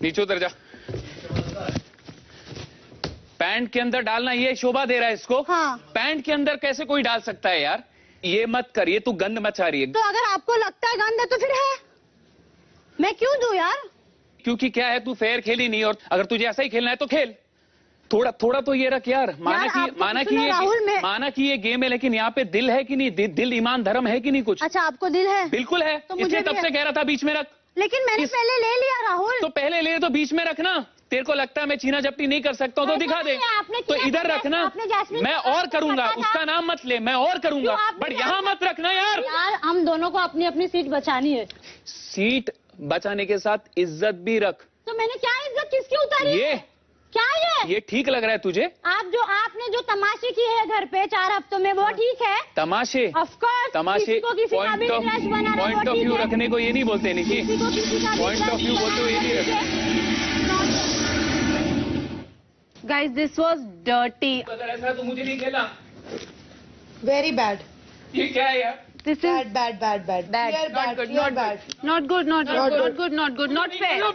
नीचे उतर जा। पैंट के अंदर डालना ये शोभा दे रहा है इसको। हाँ। पैंट के अंदर कैसे कोई डाल सकता है यार? ये मत कर, ये तू गंद मचा रही है। तो अगर आपको लगता है गंद है तो फिर है, मैं क्यों दूं यार? क्योंकि क्या है, तू फेयर खेली नहीं, और अगर तुझे ऐसा ही खेलना है तो खेल। थोड़ा थोड़ा तो ये रख यार। माना कि ये गेम है, लेकिन यहाँ पे दिल है कि नहीं? दिल ईमान धर्म है कि नहीं कुछ? अच्छा आपको दिल है? बिल्कुल है, तो मुझे इसलिए भी तब है। से कह रहा था बीच में रख। लेकिन मैंने पहले ले लिया राहुल। तो पहले ले तो बीच में रखना। तेरे को लगता है मैं छीना झपटी नहीं कर सकता हूँ तो ऐसा दिखा दे, नहीं है, आपने तो किया इधर था, रखना। आपने जैस्मिन मैं को और करूंगा, पता था। उसका नाम मत ले, मैं और करूंगा, क्यों आपने बट यहाँ मत रखना यार। यार हम दोनों को अपनी अपनी सीट बचानी है। सीट बचाने के साथ इज्जत भी रख। तो मैंने क्या इज्जत किसकी उतारी? ये क्या ये ठीक लग रहा है तुझे? आपने जो तमाशे किए हैं घर पे 4 हफ्तों में, वो ठीक है? तमाशे? Of course. तमाशे पॉइंट ऑफ व्यू रखने को ये नहीं बोलते निकी। पॉइंट ऑफ व्यू बोलते हुए ये नहीं रखते। Guys, this was dirty. अगर ऐसा तो मुझे नहीं खेला। Very bad. ये क्या है यार? This is bad bad bad bad bad. not good, not bad. Not good, not good, not good, not good, not fair.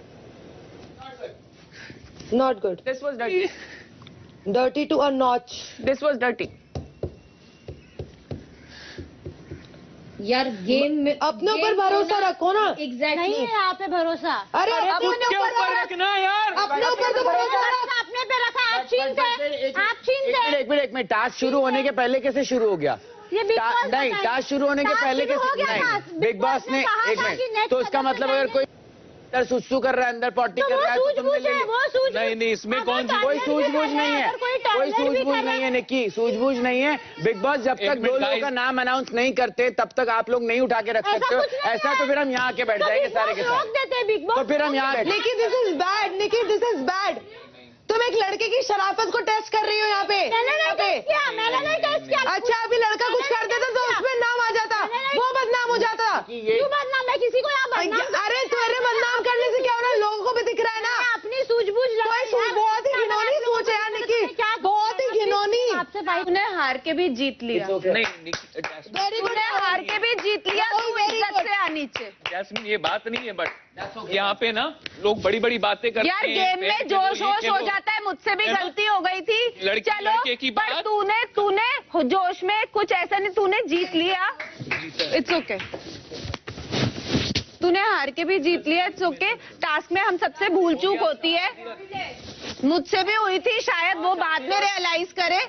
Not good. This was dirty. Dirty to a notch. This was dirty. यार game में अपने ऊपर भरोसा रखो ना। Exactly नहीं है आप पे भरोसा। अरे खुद अपने के ऊपर रखना यार। अपने ऊपर तो भरोसा रख। अपने पे रखा, आप छीनते, आप छीनते। एक मिनट, टास्क शुरू होने के पहले कैसे शुरू हो गया? ये बिग बॉस नहीं, बताइए। टास्क शुरू होने के टास्क पहले शुरू हो कैसे? गया था। नहीं, बिग बॉस ने कहा एक था कि मिनट, next तो इसका कदम मतलब से अगर कोई अंदर सुसु कर रहा है, अंदर पॉटी तो कर वो रहा है, तो तुमने सूझबूझ ले है, लिया। वो सूझबूझ। नहीं नहीं, इसमें कौन सी कोई सूझबूझ नहीं है, कोई सूझबूझ नहीं है निक्की, सूझबूझ नहीं है। बिग बॉस जब एक तक मिनट, 2 लोगों guys। का नाम अनाउंस नहीं करते तब तक आप लोग नहीं उठा के रख ऐसा सकते हो। कुछ नहीं ऐसा है। तो फिर हम यहाँ आके बैठ जाएंगे सारे के रोक सारे। देते हैं बिग बॉस। तो फिर हम यहाँ Nikki this is bad. Nikki this is bad. तुम एक लड़के की शराफत को टेस्ट कर रही हो यहाँ पे। मैंने नहीं टेस्ट किया, मैंने नहीं टेस्ट किया। अच्छा अभी लड़का कुछ कर देता तो उसमें नाम आ जाता, वो बदनाम हो जाता। क्यों बदनाम? मैं किसी को यहाँ बदनाम अरे तुम्हारे बदनाम करने से क्या हो रहा है? लोगों को भी दिख रहा है ना। अपनी सूझबूझ बहुत ही घिनौनी सोच है यार निकी, बहुत ही घिनौनी। आपसे भाई तूने हार के भी जीत लिया। नहीं तूने हार के भी जीत लिया, तू इज्जत से आ नीचे। जैस्मिन ये बात नहीं है, बट यहाँ पे ना लोग बड़ी बड़ी बातें करते यार हैं। गेम में जोश होश हो जाता है, मुझसे भी है ना? गलती हो गई थी। चलो लड़के की पर बात। तूने जोश में कुछ ऐसा नहीं, तूने जीत लिया। It's okay. तूने हार के भी जीत लिया, इट्स ओके। टास्क में हम सबसे भूल चूक होती है, मुझसे भी हुई थी, शायद वो बाद में रियलाइज करे।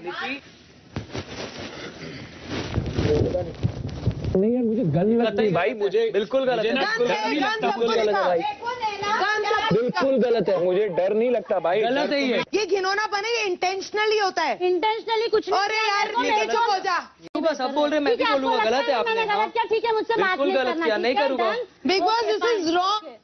नहीं यार मुझे गलत नहीं भाई, मुझे बिल्कुल गलत है। बिल्कुल गलत है भाई, बिल्कुल गलत है, मुझे डर नहीं लगता भाई। गलत है ये घिनौनापन है, ये इंटेंशनली होता है। इंटेंशनली कुछ नहीं। अरे यार निकी चुप हो जा। बस अब बोल रहे मैं भी बोलूंगा गलत है आपने। मैंने गलत किया, ठीक है, मुझसे बात बिल्कुल नहीं गलत करना। किया, नहीं करूंगा। Big boss this is wrong.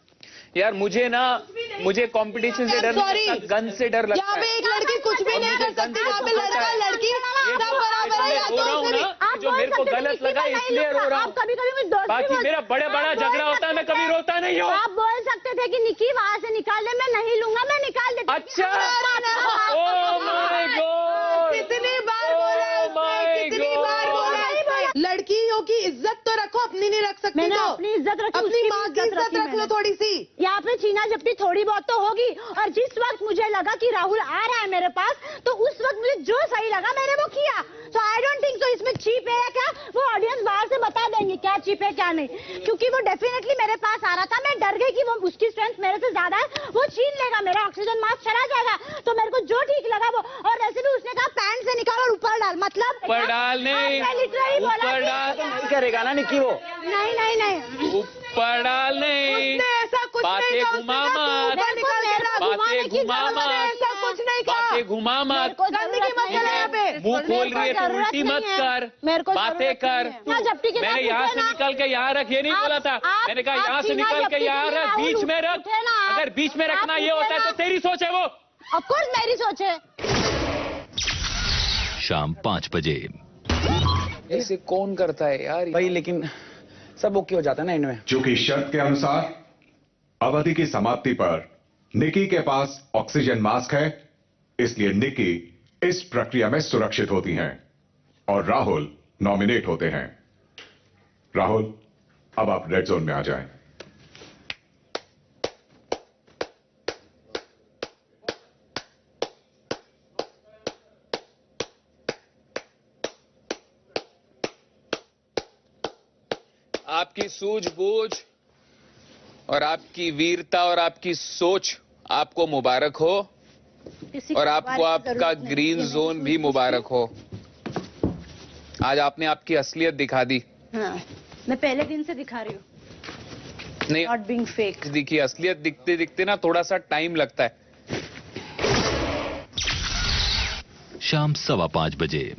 यार मुझे कंपटीशन से डर नहीं Sorry। लगता, गन से डर लगता यहाँ पे है। एक लड़की कुछ भी नहीं कर सकती, यहाँ पे लड़का लड़की सब बराबर है। या रो रहा तो हूँ उसमें ना, जो मेरे को गलत लगा इसलिए रो रहा हूँ। कभी कभी मुझे दोस्त बाकी मेरा बड़ा झगड़ा होता है, मैं कभी रोता नहीं हूँ। आप बोल सकते थे कि निकी वहाँ से निकाल दे, मैं नहीं लूंगा, मैं निकाल देती। अच्छा, ओह माय गॉड, कितनी बार बोला है उसने, कितनी बार बोला है। लड़कियों की इज्जत तो रखो, अपनी नहीं रख सकती। मैंने तो अपनी इज्जत रखी, अपनी उसकी माँ भी की इज्जत इज्जत रखी रख लो मैंने। थोड़ी सी। यहाँ पे छीना झपटी थोड़ी बहुत तो होगी, और जिस वक्त मुझे लगा कि राहुल आ रहा है मेरे पास, तो उस वक्त मुझे जो सही लगा मैंने वो किया। तो आई डोंट थिंक सो इसमें चीप है या क्या, वो ऑडियंस बाहर से बता देंगे क्या चीप है क्या नहीं, क्योंकि वो डेफिनेटली मेरे पास आ रहा था। मैं डर गई कि वो उसकी स्ट्रेंथ मेरे से ज्यादा है, वो छीन लेगा, मेरा ऑक्सीजन मास्क चला जाएगा। तो मेरे को जो ठीक लगा वो, और वैसे भी उसने कहा पैंट से निकाल और ऊपर डाल, मतलब ऊपर डाल नहीं, मैं लिटरली बोला ऊपर कि- डाल नहीं करेगा ना निक्की वो। नहीं ऊपर डाल नहीं, उसने ऐसा कुछ नहीं बातें कहा, घुमा उसने कहा मत, तू ऊपर निकाल के रख। बातें घुमा उसने मत, ऐसा कुछ नहीं कहा। बातें घुमा मत, गंदगी मत चला यहाँ पे। मुंह खोल रही है तो उल्टी मत कर, बातें कर। मैंने यहाँ से निकल के यहाँ रख, ये नहीं बोला था। मैंने कहा यहाँ से निकल के यहाँ रख, बीच में रख। अगर बीच में रखना ये होता है तो तेरी सोच है वो। ऑफ कोर्स मेरी सोच है। शाम 5 बजे। ऐसे कौन करता है यार भाई, लेकिन सब ओके हो जाता है ना एंड में। चूंकि शर्त के अनुसार अवधि की समाप्ति पर निकी के पास ऑक्सीजन मास्क है, इसलिए निकी इस प्रक्रिया में सुरक्षित होती हैं और राहुल नॉमिनेट होते हैं। राहुल, अब आप रेड जोन में आ जाएं। आपकी सूझबूझ और आपकी वीरता और आपकी सोच आपको मुबारक हो, और आपको आपका ग्रीन जोन भी मुबारक हो। आज आपने आपकी असलियत दिखा दी। हाँ, मैं पहले दिन से दिखा रही हूँ, नहीं, नॉट बीइंग फेक। दिखी असलियत दिखते दिखते ना थोड़ा सा टाइम लगता है। शाम 5:15 बजे।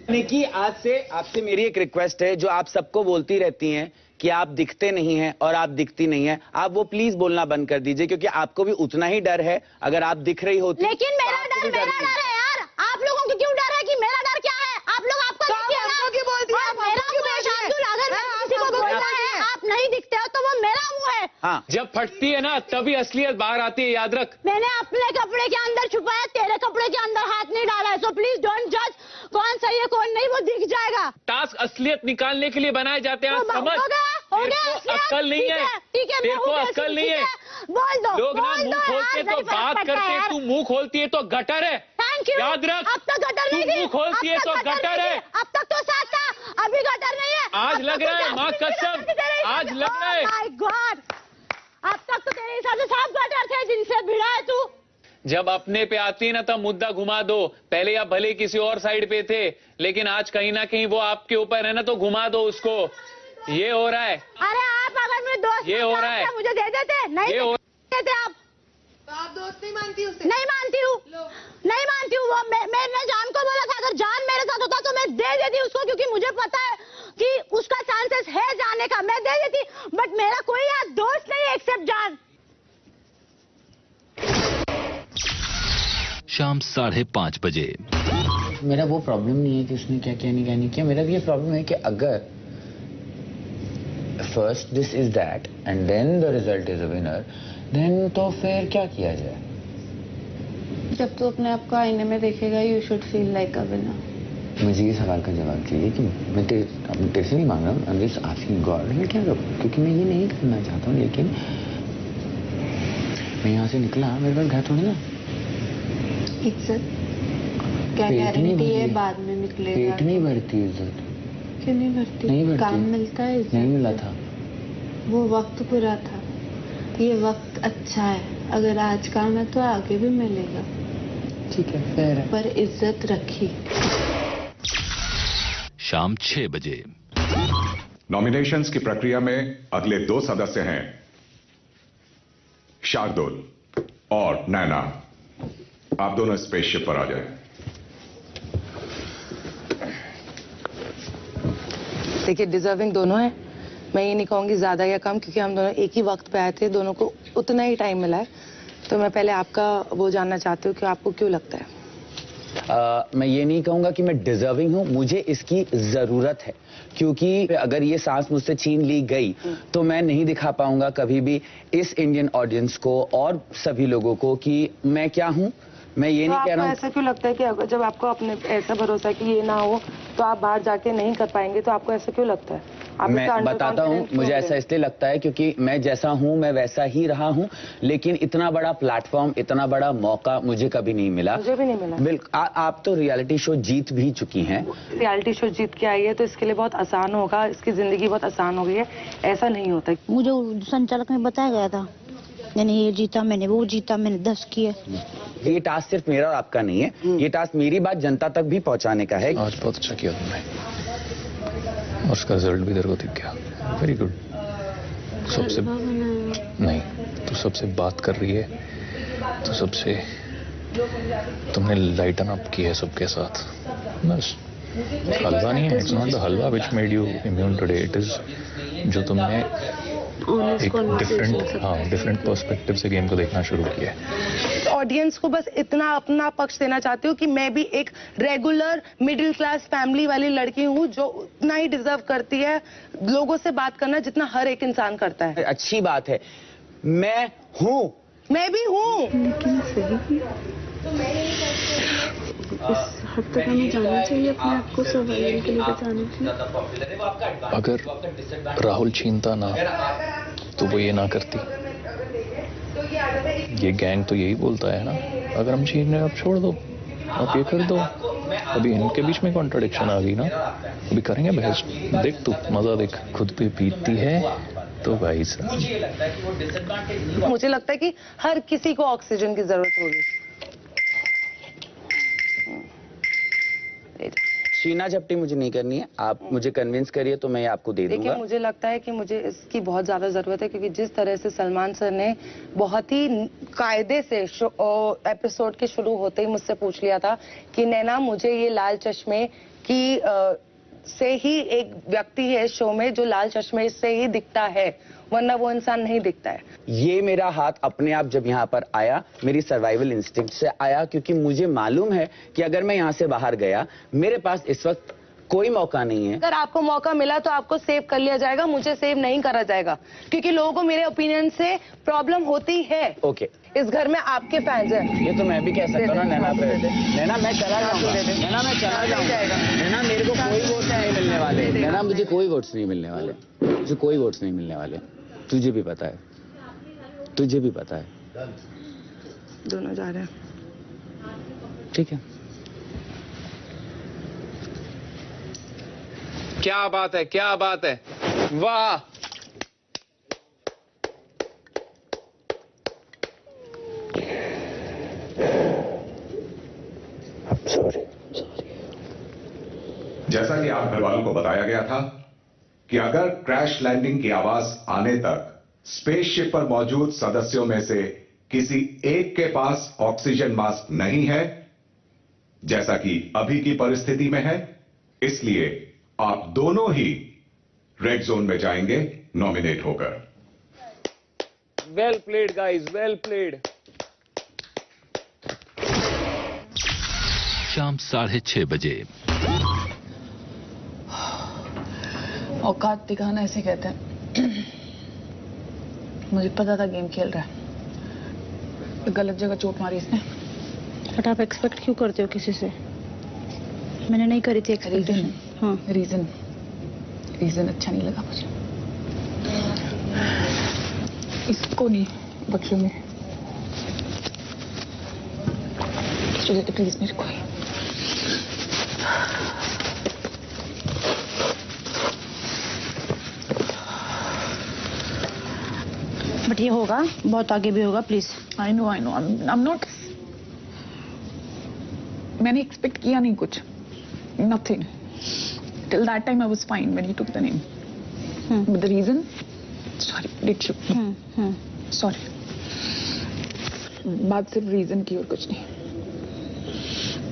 निकी, आज से आपसे मेरी एक रिक्वेस्ट है, जो आप सबको बोलती रहती हैं कि आप दिखते नहीं हैं और आप दिखती नहीं हैं, आप वो प्लीज बोलना बंद कर दीजिए, क्योंकि आपको भी उतना ही डर है अगर आप दिख रही होती। लेकिन मेरा डर मेरा डर है यार, आप लोगों को क्यों डर है कि मेरा डर क्या है? आप लोग आपको दिखती है ना? मेरा मुंह है शार्दुल, अगर किसी को बोलना है आप नहीं दिखते हो तो वो मेरा मुंह है। हाँ, जब फटती है ना तभी असलियत बाहर आती है, याद रख। मैंने अपने कपड़े के अंदर छुपाया, तेरे कपड़े के अंदर हाथ नहीं डाला है, सो प्लीज डोंट जज कौन सही है कौन नहीं, वो दिख जाएगा। टास्क असलियत निकालने के लिए बनाए जाते हैं, समझ। हो गया अक्ल नहीं है, ठीक है, तेरे को अक्ल नहीं है। बोल दो, लोग ना मुंह खोलते तो बात करते हैं, तू मुंह खोलती है तो गटर है। Thank you. याद रख, अब तक गटर तू नहीं थी, मुंह खोलती है तो गटर है। अब तक तो साथ था, अभी गटर नहीं है। आज लग रहा है, माँ कसम, आज लग रहा है। माय गॉड, अब तक तो तेरे हिसाब से साफ गटर थे जिनसे भिड़ा है तू। जब अपने पे आती है ना तब मुद्दा घुमा दो। पहले आप भले किसी और साइड पे थे, लेकिन आज कहीं ना कहीं वो आपके ऊपर है ना, तो घुमा दो उसको। ये हो रहा है। अरे आप अगर मेरे दोस्त ये हो रहा है, मुझे दे देते, नहीं ये हो देते आप। आप दोस्त नहीं मानती उसे? नहीं मानती हूँ, नहीं मानती हूँ। वो मैंने जान को बोला था, अगर जान मेरे साथ होता तो मैं दे देती उसको, क्योंकि मुझे पता है कि उसका चांसेस है जाने का, मैं दे देती। बट मेरा कोई यार दोस्त नहीं है एक्सेप्ट जान। शाम 5:30 बजे। मेरा वो प्रॉब्लम नहीं है कि उसने क्या किया नहीं किया, मेरा भी ये प्रॉब्लम है कि अगर first this is that and then the result is a winner, then तो फिर क्या किया जाए? जब तू अपने आप को आईने में देखेगा, you should feel like a winner. मुझे ये सवाल का जवाब चाहिए कि मैं तेरे से नहीं मांग रहा हूँ, I am just asking God, मैं क्या करूँ? क्योंकि मैं ये नहीं करना चाहता हूँ, लेकिन मैं यहाँ से निकला, मेरे पास घर थोड़ी ना। इज्जत क्या पेट नहीं गारंटी है भरती। बाद में निकलेगा? पेट नहीं भरती इज्जत। क्यों नहीं भरती? नहीं भरती। काम मिलता है इज्जत नहीं मिला से। था। वो वक्त बुरा था, ये वक्त अच्छा है। अगर आज काम है तो आगे भी मिलेगा। ठीक है, फेयर है। पर इज्जत रखी। शाम 6 बजे। नॉमिनेशंस की प्रक्रिया में अगले 2 सदस्य हैं, शार्दुल और नैना। आप दोनों स्पेसशिप पर आ जाएं। देखिए, डिजर्विंग दोनों है। मैं ये नहीं कहूंगी ज्यादा या कम, क्योंकि हम दोनों एक ही वक्त पे आए थे, दोनों को उतना ही टाइम मिला है। तो मैं पहले आपका वो जानना चाहती हूँ कि आपको क्यों लगता है? मैं ये नहीं कहूंगा कि मैं डिजर्विंग हूं, मुझे इसकी जरूरत है, क्योंकि अगर ये सांस मुझसे छीन ली गई तो मैं नहीं दिखा पाऊंगा कभी भी इस इंडियन ऑडियंस को और सभी लोगों को कि मैं क्या हूं। मैं ये नहीं कह रहा हूं। ऐसा क्यों लगता है कि अगर जब आपको अपने ऐसा भरोसा है कि ये ना हो तो आप बाहर जाके नहीं कर पाएंगे, तो आपको ऐसा क्यों लगता है? मैं बताता हूं, मुझे ऐसा इसलिए लगता है क्योंकि मैं जैसा हूं मैं वैसा ही रहा हूं, लेकिन इतना बड़ा प्लेटफॉर्म, इतना बड़ा मौका मुझे कभी नहीं मिला। मुझे भी नहीं मिला। बिल्कुल। आप तो रियलिटी शो जीत भी चुकी हैं। रियलिटी शो जीत के आई है तो इसके लिए बहुत आसान होगा, इसकी जिंदगी बहुत आसान हो गई है, ऐसा नहीं होता। मुझे संचालक में बताया गया था, मैंने ये जीता, मैंने वो जीता, मैंने 10 किए। ये टास्क सिर्फ मेरा और आपका नहीं है, ये टास्क मेरी बात जनता तक भी पहुंचाने का है। आज बहुत अच्छा किया तुमने और उसका रिजल्ट भी तेरे को दिख गया। Very good. सबसे नहीं, तू सबसे बात कर रही है, तो सबसे तुमने लाइटन अप किया है सबके साथ, बस। हलवा नहीं है, it's not the halwa which made you immune today, it is जो तुमने एक डिफरेंट पर्सपेक्टिव से गेम को देखना शुरू किया है। ऑडियंस को बस इतना अपना पक्ष देना चाहती हूँ कि मैं भी एक रेगुलर मिडिल क्लास फैमिली वाली लड़की हूँ जो उतना ही डिजर्व करती है लोगों से बात करना जितना हर एक इंसान करता है। अच्छी बात है, मैं हूँ, मैं भी हूँ। इस हद तक हमें जाना चाहिए अपने आप को सर्वाइवल के लिए बचाने के लिए। अगर राहुल छीनता ना तो वो ये ना करती। ये गैंग तो यही बोलता है ना, अगर हम छीन रहे अब छोड़ दो, अब ये कर दो। अभी इनके बीच में कॉन्ट्रडिक्शन आ गई ना, अभी करेंगे बहस। देख तू मजा देख, खुद पे पीती है तो भाई साहब। मुझे लगता है कि हर किसी को ऑक्सीजन की जरूरत होगी। शीना झपटी मुझे नहीं करनी है, आप मुझे कन्विंस करिए तो मैं आपको दे दूंगा। देखिए, मुझे लगता है कि मुझे इसकी बहुत ज्यादा जरूरत है, क्योंकि जिस तरह से सलमान सर ने बहुत ही कायदे से एपिसोड के शुरू होते ही मुझसे पूछ लिया था कि नैना मुझे ये लाल चश्मे की से ही एक व्यक्ति है शो में जो लाल चश्मे से ही दिखता है, वरना वो इंसान नहीं दिखता है। ये मेरा हाथ अपने आप जब यहाँ पर आया, मेरी सर्वाइवल इंस्टिंक्ट से आया, क्योंकि मुझे मालूम है कि अगर मैं यहाँ से बाहर गया, मेरे पास इस वक्त कोई मौका नहीं है। अगर आपको मौका मिला तो आपको सेव कर लिया जाएगा, मुझे सेव नहीं करा जाएगा, क्योंकि लोगों को मेरे ओपिनियन से प्रॉब्लम होती है। ओके, इस घर में आपके फैंस हैं। ये तो मैं भी कह सकता हूँ ना नैना पे। नैना मैं चला जाऊंगा, नैना मैं चला जाऊंगा, नैना मेरे को कोई वोट नहीं मिलने वाले, नैना मुझे कोई वोट्स नहीं मिलने वाले, मुझे कोई वोट्स नहीं मिलने वाले, तुझे भी पता है, तुझे भी पता है। दोनों जा रहे हैं, ठीक है। क्या बात है, क्या बात है, वाह। जैसा कि आप घर वालों को बताया गया था कि अगर क्रैश लैंडिंग की आवाज आने तक स्पेसशिप पर मौजूद सदस्यों में से किसी एक के पास ऑक्सीजन मास्क नहीं है, जैसा कि अभी की परिस्थिति में है, इसलिए आप दोनों ही रेड जोन में जाएंगे नॉमिनेट होकर। Well played guys, well played. शाम 6:30 बजे। औकात दिखाना ऐसे कहते हैं। मुझे पता था गेम खेल रहा है, गलत जगह चोट मारी इसने। बट आप एक्सपेक्ट क्यों करते हो किसी से? मैंने नहीं करी थी एक्सपेक्टेशन। हाँ, रीजन अच्छा नहीं लगा मुझे। इसको नहीं बख्शूंगी, चलिए तो प्लीज मेरे को। बट ये होगा, बहुत आगे भी होगा, please. I know, I am not. मैंने एक्सपेक्ट किया नहीं कुछ, nothing. Till that time I was fine when he took the name, but the reason, sorry it should, sorry. बात सिर्फ रीजन की और कुछ नहीं।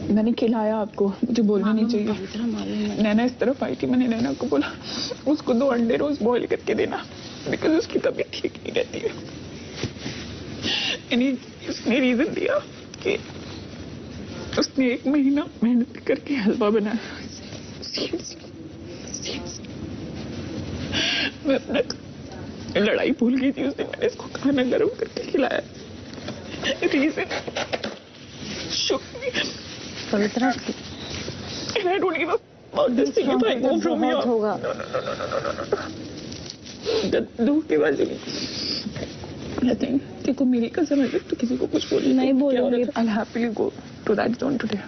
मैंने खिलाया आपको, मुझे बोलना नहीं चाहिए। नैना इस तरफ आई थी, मैंने नैना को बोला उसको 2 अंडे रोज बॉईल करके देना, बिकॉज उसकी तबीयत ठीक नहीं रहती है। उसने रीजन दिया कि उसने 1 महीना मेहनत करके हलवा बनाया। मैं अपना लड़ाई भूल गई थी उस दिन। मैंने इसको खाना गर्म करके खिलाया। Reason Pavitra and I don't give a about this thing if I go from here. होगा दूर के बाजू nothing। देखो मेरी कसम है तो किसी को कुछ बोल नहीं बोलूंगी। I'll happily go to that zone today।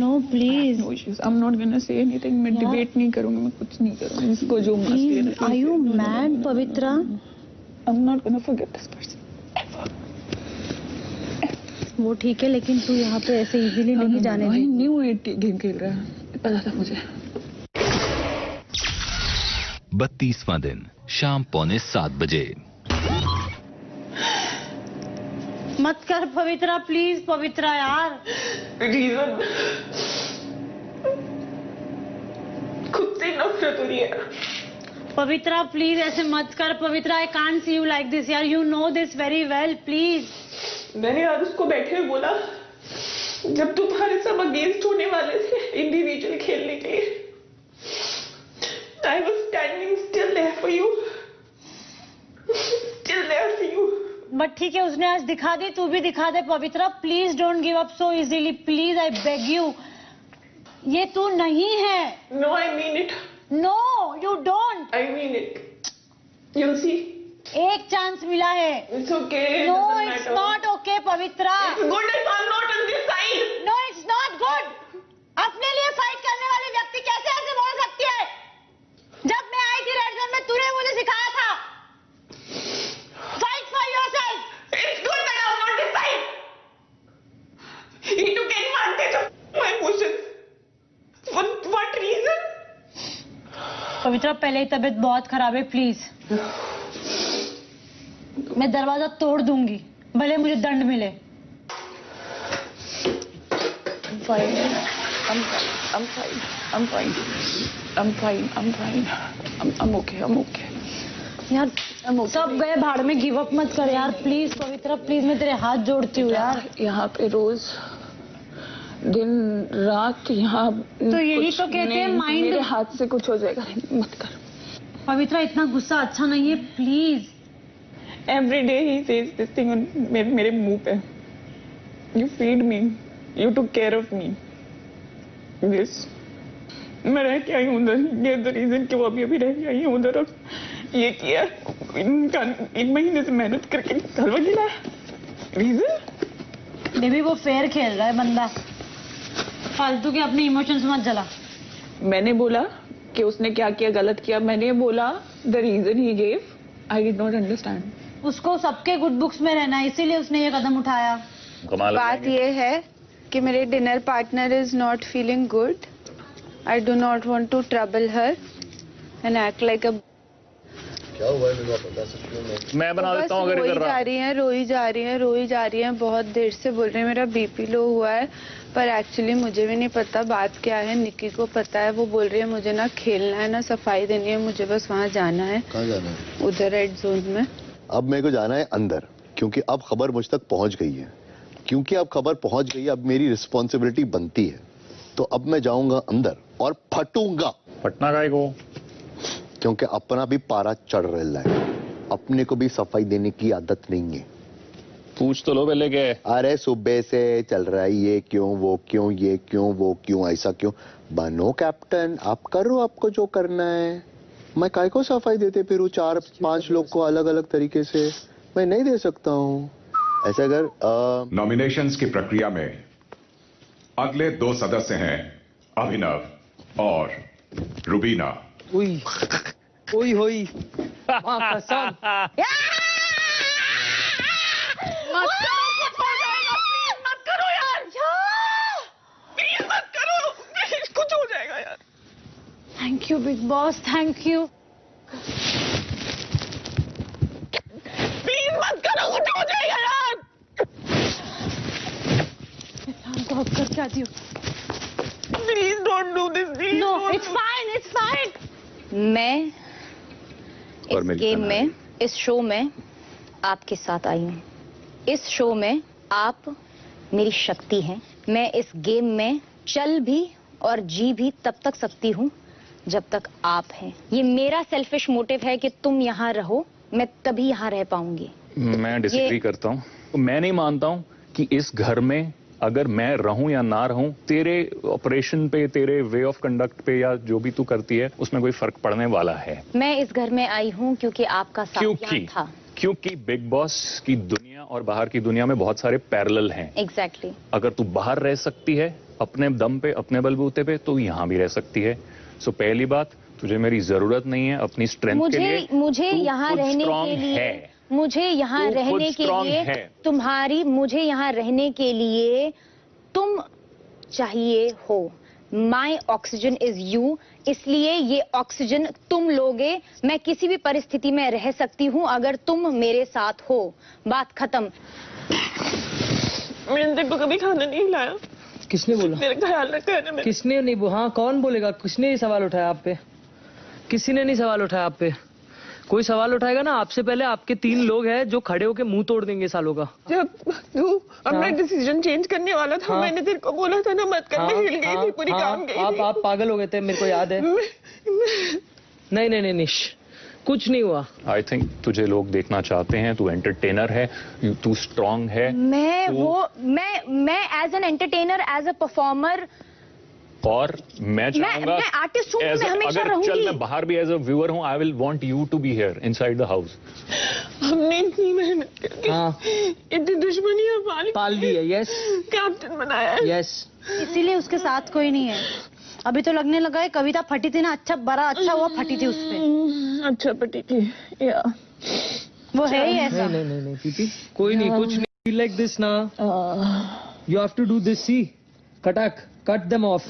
No please। No issues। I'm not gonna say anything। मैं डिबेट नहीं करूंगी, मैं कुछ नहीं करूंगी। इसको जो मर्जी है। Are you mad Pavitra? I'm not gonna forget this person। वो ठीक है लेकिन तू यहाँ पे ऐसे इजीली नहीं जाने दे। न्यू गेम खेल रहा है, पता था मुझे। 32वां दिन शाम 6:45 बजे। मत कर पवित्रा प्लीज पवित्रा यार। रीजन खुद से नफरत हो रही है। पवित्रा प्लीज ऐसे मत कर Pavitra. I can't see you like this यार। You know this very well please. मैंने आज उसको बैठे हुए बोला जब तुम्हारे सब अगेंस्ट होने वाले थे इंडिविजुअल खेलने के लिए। I was standing still there for you, still there for you। But ठीक है उसने आज दिखा दी, तू भी दिखा दे Pavitra. Please don't give up so easily please, I beg you. ये तू नहीं है। No, I mean it। No, you don't। I mean it। You'll see। एक चांस मिला है। It's okay। No, it's not okay Pavitra. It's good if I'm not on this side। No, it's not good। अपने लिए fight करने वाली व्यक्ति कैसे ऐसे बोल सकती है? जब मैं आई थी रेड जोन में तूने मुझे सिखाया था fight for yourself. It's good that I'm not this side। He took advantage of my emotions। For what reason? पवित्रा पहले ही तबीयत बहुत खराब है प्लीज। मैं दरवाजा तोड़ दूंगी भले मुझे दंड मिले। I'm fine। I'm fine। I'm fine। I'm fine। I'm fine। I'm okay। I'm okay। यार सब गए भाड़ में, गिव अप मत कर यार प्लीज पवित्रा प्लीज। मैं तेरे हाथ जोड़ती हूँ यार। यहाँ पे रोज दिन रात यहाँ तो यही तो कहते हैं माइंड। मेरे हाथ से कुछ हो जाएगा, मत कर पवित्रा। इतना गुस्सा अच्छा नहीं है please. Every day he says this thing on मेरे मुंह पे। You feed me, you took care of me। Yes, मैं रह के आई हूँ उधर। ये the reason कि वो अभी रह के आई हूँ उधर। और ये किया इनका 1 महीने से मेहनत करके हलवा खिलाया। रीजन बेबी वो फेयर खेल रहा है बंदा। फालतू के अपने इमोशंस मत जला। मैंने बोला कि उसने क्या किया गलत किया। मैंने बोला the reason he gave I did not understand। उसको सबके गुड बुक्स में रहना है इसीलिए उसने ये कदम उठाया। बात ये है कि मेरे dinner partner is not feeling good. I do not want to trouble her and act like a. क्या हुआ है मुझे बता सकती हूँ? मैं बना देता हूँ अगर रोई जा रही हैं, रोई जा रही हैं, रोई जा रही हैं। बहुत देर से बोल रहे हैं मेरा बीपी लो हुआ है, पर एक्चुअली मुझे भी नहीं पता बात क्या है। निक्की को पता है। वो बोल रही है मुझे ना खेलना है ना सफाई देनी है, मुझे बस वहाँ जाना है। कहाँ जाना है? उधर रेड जोन में। अब मेरे को जाना है अंदर, क्योंकि अब खबर मुझ तक पहुंच गई है। क्योंकि अब खबर पहुंच गई है, अब मेरी रिस्पॉन्सिबिलिटी बनती है। तो अब मैं जाऊंगा अंदर और फटूंगा। पटना काय को? क्योंकि अपना भी पारा चढ़ रहा है। अपने को भी सफाई देने की आदत नहीं है। पूछ तो लो पहले के। अरे सुबह से चल रहा है ये क्यों वो क्यों ये क्यों वो क्यों ऐसा क्यों। बनो कैप्टन, आप करो आपको जो करना है। मैं काय को सफाई देते फिर 4-5 लोग को अलग अलग तरीके से मैं नहीं दे सकता हूँ। ऐसा अगर नॉमिनेशंस की प्रक्रिया में अगले 2 सदस्य हैं अभिनव और रुबीना। हुई हुई हुई मां कसम। मत करो यार। प्लीज मत करो, कुछ हो जाएगा यार। Thank you big boss, thank you. Please मत करो, कुछ हो जाएगा यार। को हक करके आती हूँ। Please don't do this. No it's fine, it's fine. मैं इस गेम में, इस शो में आपके साथ आई हूँ। इस शो में आप मेरी शक्ति हैं। मैं इस गेम में चल भी और जी भी तब तक सकती हूँ जब तक आप हैं। ये मेरा सेल्फिश मोटिव है कि तुम यहाँ रहो, मैं तभी यहाँ रह पाऊंगी। मैं डिसएग्री करता हूँ। मैं नहीं मानता हूँ कि इस घर में अगर मैं रहूं या ना रहूं, तेरे ऑपरेशन पे, तेरे वे ऑफ कंडक्ट पे या जो भी तू करती है उसमें कोई फर्क पड़ने वाला है। मैं इस घर में आई हूँ क्योंकि आपका साथ यहाँ था। क्योंकि बिग बॉस की दुनिया और बाहर की दुनिया में बहुत सारे पैरेलल हैं। एग्जैक्टली। अगर तू बाहर रह सकती है अपने दम पे, अपने बलबूते पे, तो यहाँ भी रह सकती है। सो पहली बात, तुझे मेरी जरूरत नहीं है अपनी स्ट्रेंथ के लिए। मुझे यहाँ रहने के लिए, मुझे यहाँ रहने के लिए तुम्हारी, मुझे यहाँ रहने के लिए तुम चाहिए हो। माई ऑक्सीजन इज यू, इसलिए ये ऑक्सीजन तुम लोगे। मैं किसी भी परिस्थिति में रह सकती हूँ अगर तुम मेरे साथ हो। बात खत्म। मैंने तेरे को कभी खाना नहीं खिलाया। किसने बोला? मेरा ख्याल रखा है ना मैंने। किसने नहीं हाँ, कौन बोलेगा? किसने ये सवाल उठाया आप पे? किसी ने नहीं सवाल उठाया आप पे। कोई सवाल उठाएगा ना आपसे पहले आपके 3 लोग हैं जो खड़े होके मुंह तोड़ देंगे सालों का। जब तू अपना डिसीजन चेंज करने वाला था, मैंने तेरे को बोला था ना मत कर। मैं हिल गई थी, पूरी काम गई थी। आप पागल हो गए थे, मेरे को याद है। नहीं निश, कुछ नहीं हुआ। आई थिंक तुझे लोग देखना चाहते हैं, तू एंटरटेनर है, तू स्ट्रांग है। मैं as an entertainer, as a performer, और मैं चाहूंगा मैं आर्टिस्ट हूँ, मैं हमेशा रहूंगी। चल मैं बाहर भी एज अ व्यूअर हूँ, I will want you to be here inside the house. हमने इतनी मेहनत करके इतनी दुश्मनियां पाल ली है। यस, कैप्टन बनाया है। यस, इसीलिए उसके साथ कोई नहीं है। अभी तो लगने लगा है कविता फटी थी ना, अच्छा बड़ा अच्छा हुआ फटी थी उसपे। अच्छा फटी थी या वो है ही ऐसा। नहीं पीपी, कोई नहीं, कुछ नहीं। लाइक दिस ना, you have to do this. See कटक, कट देम ऑफ।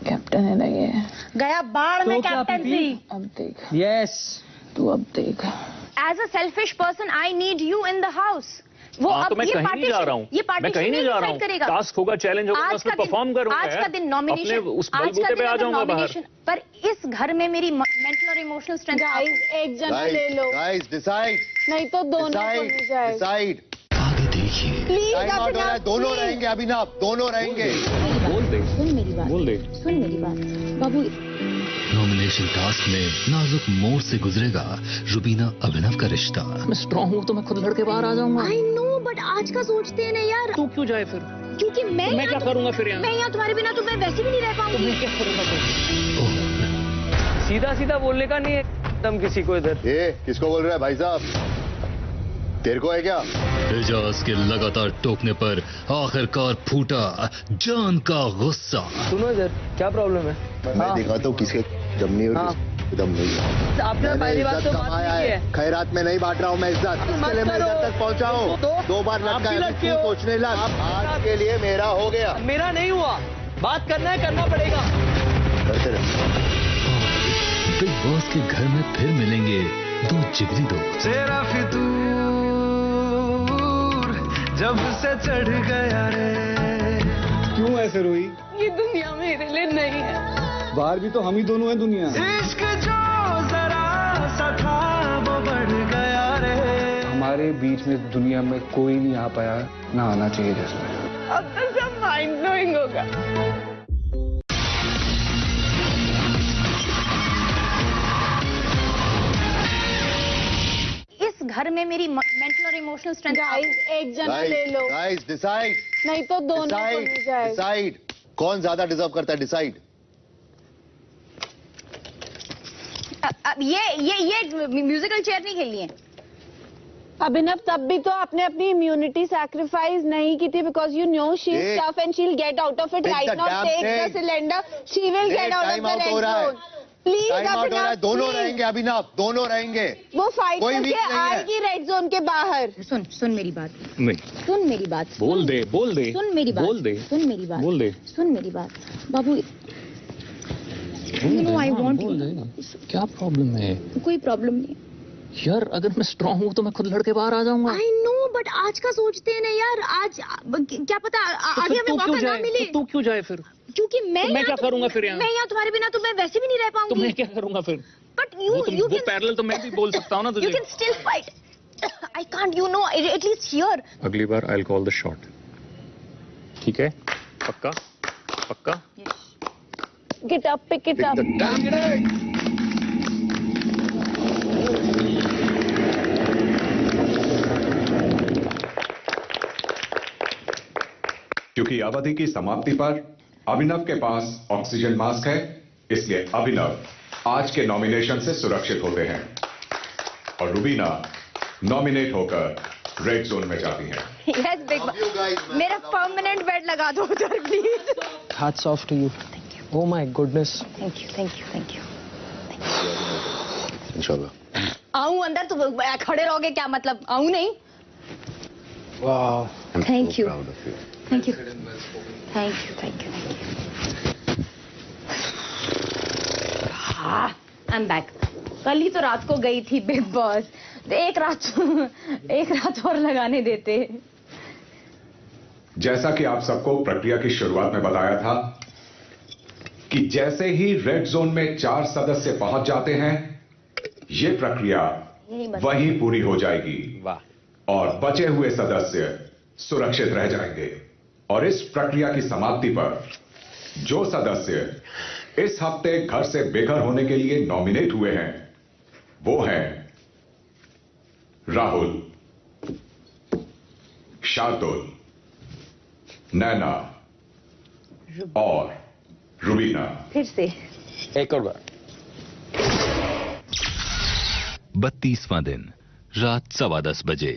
कैप्टन है ना ये, गया बाढ़ में कैप्टनसी। अब देख। यस, तू अब देख। As a selfish person I need you in the house. वो अब तो मैं कहीं नहीं जा रहा हूँ, मैं कहीं नहीं जा रहा हूँ। टास्क होगा, चैलेंज होगा, मैं उसमें परफॉर्म करूंगा। आज का दिन नॉमिनेशन, उस बलबूते पे आ जाऊंगा बाहर। पर इस घर में मेरी मेंटल और इमोशनल स्ट्रेंथ। गाइस एक जना ले लो। गाइस डिसाइड, नहीं तो दोनों को मिल जाए। डिसाइड। आगे देखिए। प्लीज टाइम आउट हो रहा है, दोनों रहेंगे अभिनव, दोनों रहेंगे। बोल दे, सुन मेरी बात, बोल दे, सुन मेरी बात बाबू। नॉमिनेशन टास्क में नाजुक मोड़ से गुजरेगा रुबीना अभिनव का रिश्ता। मैं स्ट्रांग हूँ तो मैं खुद लड़के बाहर आ जाऊंगा। आई नो, बट आज का सोचते हैं ना यार। तू क्यों जाए फिर? क्योंकि मैं क्या करूंगा फिर यहाँ? मैं यहाँ तुम्हारे बिना तो मैं वैसे भी नहीं रह पाऊंगी। मैं क्या करूंगा फिर? सीधा सीधा बोलने का नहीं है एकदम किसी को इधर। ये किसको बोल रहा है भाई साहब? तेरे को है क्या? एजाज के लगातार टोकने पर आखिरकार फूटा जान का गुस्सा। सुनो इधर, क्या प्रॉब्लम है? मैं दिखाता हूँ किसके दम नहीं और किसके दम नहीं है। आपने पहली बात तो बात कमाया नहीं है, है। खैरात में नहीं बांट रहा हूँ मैं इज्जत। इसके लिए मैं इधर तक पहुँचा हूँ। 2 बार लटका है, तू सोचने लग। आज के लिए मेरा हो गया। मेरा नहीं हुआ, बात करना है, करना पड़ेगा। करते रहे। बिग बॉस के घर में फिर मिलेंगे 2 जिगरी दोस्त। तेरा फितूर जब से चढ़ गया रे। क्यों ऐसे रोई? ये दुनिया मेरे लिए नहीं है। बाहर भी तो हम ही दोनों हैं दुनिया। इश्क जो जरा सा था वो बढ़ गया रे। हमारे बीच में दुनिया में कोई नहीं आ पाया, ना आना चाहिए जिसमें। अब तो सब माइंड ब्लोइंग होगा। इस घर में मेरी मेंटल और इमोशनल स्ट्रेंथ। गाइस एक जना ले लो। गाइस डिसाइड, नहीं तो दोनों को मिल जाए। डिसाइड। कौन ज्यादा डिजर्व करता है? डिसाइड। ये म्यूजिकल चेयर नहीं खेलनी है। अभिनव तब भी तो आपने अपनी इम्यूनिटी सैक्रिफाइस नहीं की थी, because you know she is tough and she will get out of it right now. Take the cylinder, she will get out of the red zone. Please Abhinav, दोनों रहेंगे अभिनव, दोनों रहेंगे। वो फाइट कोई करके आएगी रेड जोन के बाहर। सुन मेरी बात, नहीं सुन मेरी बात। बोल दे, बोल दे, सुन मेरी बात, बोल दे, सुन मेरी बात, बोल दे, सुन मेरी बात बाबू। I want. क्या प्रॉब्लम है? कोई प्रॉब्लम नहीं यार, अगर मैं स्ट्रांग हूँ तो मैं खुद लड़के बाहर आ जाऊंगा। आई नो, बट आज का सोचते हैं ना यार। आज क्या पता आगे हमें मौका ना मिले। तू क्यों जाए फिर? क्योंकि मैं क्या करूंगा फिर यहाँ? मैं यहाँ तुम्हारे बिना तो मैं वैसे भी नहीं रह पाऊंगी। तो मैं क्या करूंगा फिर? बट यू वो पैरेलल तो मैं भी बोल सकता हूँ ना तुझे। You can still fight. I can't, you know, at least here. अगली बार I will call the shot. ठीक है, पक्का पक्का। Get up, pick it up. क्योंकि अवधि की समाप्ति पर अभिनव के पास ऑक्सीजन मास्क है, इसलिए अभिनव आज के नॉमिनेशन से सुरक्षित होते हैं और रुबीना नॉमिनेट होकर रेड जोन में जाती हैं। यस बिग बॉस, मेरा परमानेंट बेड लगा दो उधर please. Hats off to you. Oh my goodness. Thank you thank you thank you. इंशाल्लाह। आऊं अंदर तो खड़े रहोगे क्या मतलब? आऊं नहीं? Wow. Thank you thank you thank you thank you. हाँ, आई एम बैक। कल ही तो रात को गई थी बिग बॉस, तो एक रात और लगाने देते। जैसा कि आप सबको प्रक्रिया की शुरुआत में बताया था कि जैसे ही रेड जोन में 4 सदस्य पहुंच जाते हैं, ये प्रक्रिया वहीं पूरी हो जाएगी। वाह। और बचे हुए सदस्य सुरक्षित रह जाएंगे। और इस प्रक्रिया की समाप्ति पर जो सदस्य इस हफ्ते घर से बेघर होने के लिए नॉमिनेट हुए हैं, वो हैं राहुल, शार्दुल, नैना और रुबीना। फिर से एक और बार। 32वां दिन, रात 10:15 बजे।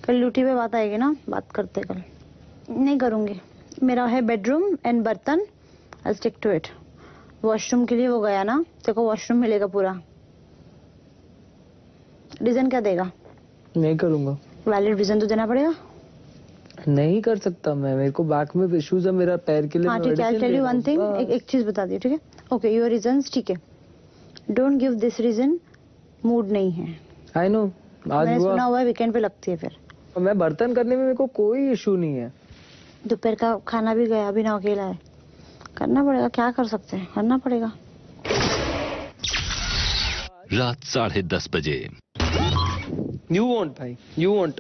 कल ड्यूटी पे बात आएगी ना, बात करते कल। नहीं करूंगी, मेरा है बेडरूम एंड बर्तन, I stick to it. Washroom के लिए वो गया ना, तेरे को वॉशरूम मिलेगा पूरा। रीजन क्या देगा? नहीं करूंगा। वैलिड रीजन तो देना पड़ेगा। नहीं कर सकता मैं, मेरे को बैक में इश्यूज है, मेरा पैर के लिए। हाँ ठीक है, I tell you one thing, एक चीज बता दी, ठीक है? ओके, योर रीजंस ठीक है, don't give this reason, mood नहीं है। आई नो, आज मैंने सुना हुआ है वीकेंड पे लगती है। फिर मैं बर्तन करने में मेरे को कोई इशू नहीं है। दोपहर का खाना भी गया, अभी ना अकेला है, करना पड़ेगा, क्या कर सकते हैं, करना पड़ेगा। रात 10:30 बजे। You won't, bhai. You won't.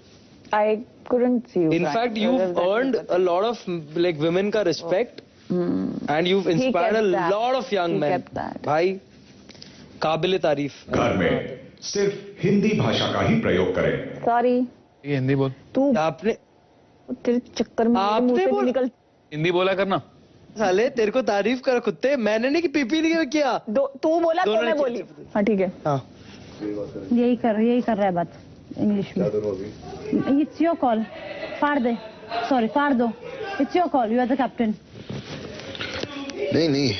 I couldn't see you. In fact, you've earned a lot of like women का respect, and you've inspired a lot of young men. भाई, काबिले तारीफ। घर में सिर्फ हिंदी भाषा का ही प्रयोग करें। Sorry. ये हिंदी बोल। तू आपने तेरे चक्कर में आपने बोल निकल। हिंदी बोला करना। साले तेरे को तारीफ कर कुत्ते, मैंने नहीं कि पीपी नहीं किया। तू बोला तो मैं बोली। हाँ ठीक है। हाँ यही कर रहा है बात इंग्लिश में। इट्स योर कॉल, फाड़ दे, सॉरी फाड़ दो, it's your call, you are the captain. नहीं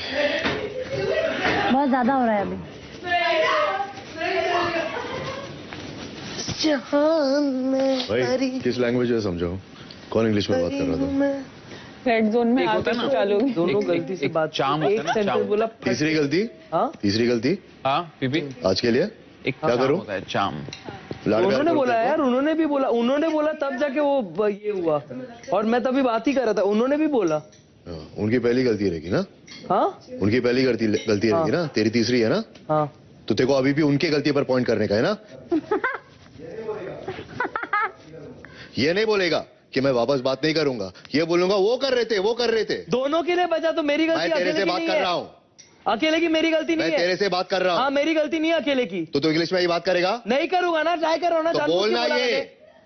बहुत ज्यादा हो रहा है अभी। भाई किस लैंग्वेज में समझाओ? कौन इंग्लिश में बात कर रहा था? रेड जोन में आके चालू होगी। दोनों गलती से बात। चाम एक सेंटेंस बोला। तीसरी गलती? हाँ तीसरी गलती हाँ पीपी आज के लिए एक क्या करूं? चाम। उन्होंने बोला यार, उन्होंने भी बोला, उन्होंने बोला तब जाके वो ये हुआ, और मैं तभी बात ही कर रहा था, उन्होंने भी बोला। उनकी पहली गलती रहेगी ना? हाँ उनकी पहली गलती रहेगी ना, तेरी तीसरी है ना? हाँ तो तेरे को अभी भी उनकी गलती पर पॉइंट करने का है ना? ये नहीं बोलेगा कि मैं वापस बात नहीं करूंगा, ये बोलूंगा वो कर रहे थे। दोनों के लिए बचा तो मेरी गलती मैं तेरे से बात कर रहा हूँ। अकेले की मेरी गलती नहीं है। मैं तेरे से बात कर रहा हूँ। हाँ मेरी गलती नहीं है अकेले की। तो इंग्लिश में ही बात करेगा? नहीं करूंगा ना, ट्राई करो ना। तो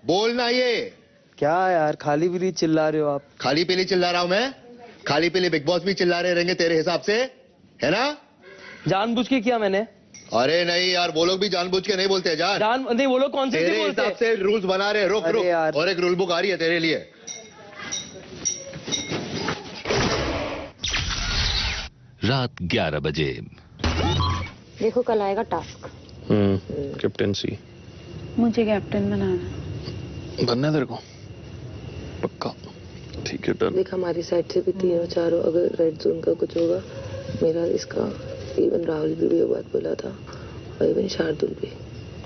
बोलना ये क्या यार, खाली पीली चिल्ला रहे हो आप? खाली पीली चिल्ला रहा हूँ मैं? खाली पीली बिग बॉस भी चिल्ला रहे रहेंगे तेरे हिसाब से, है ना? जानबूझ के किया मैंने? अरे नहीं यार, वो लोग भी जानबूझ के नहीं बोलते जान नहीं, वो लोग कौन से तेरे हिसाब से रूल्स बना रहे। रुक और एक रूल बुक आ रही है तेरे लिए। रात 11 बजे। देखो कल आएगा टास्क। कैप्टेंसी मुझे कैप्टन बनाना। बनना तेरे को पक्का? ठीक है डन। देख हमारी साइड से भी तीनों चारों, अगर रेड जोन का कुछ होगा, मेरा इसका, इवन राहुल भी ये बात बोला था, और इवन शार्दुल भी।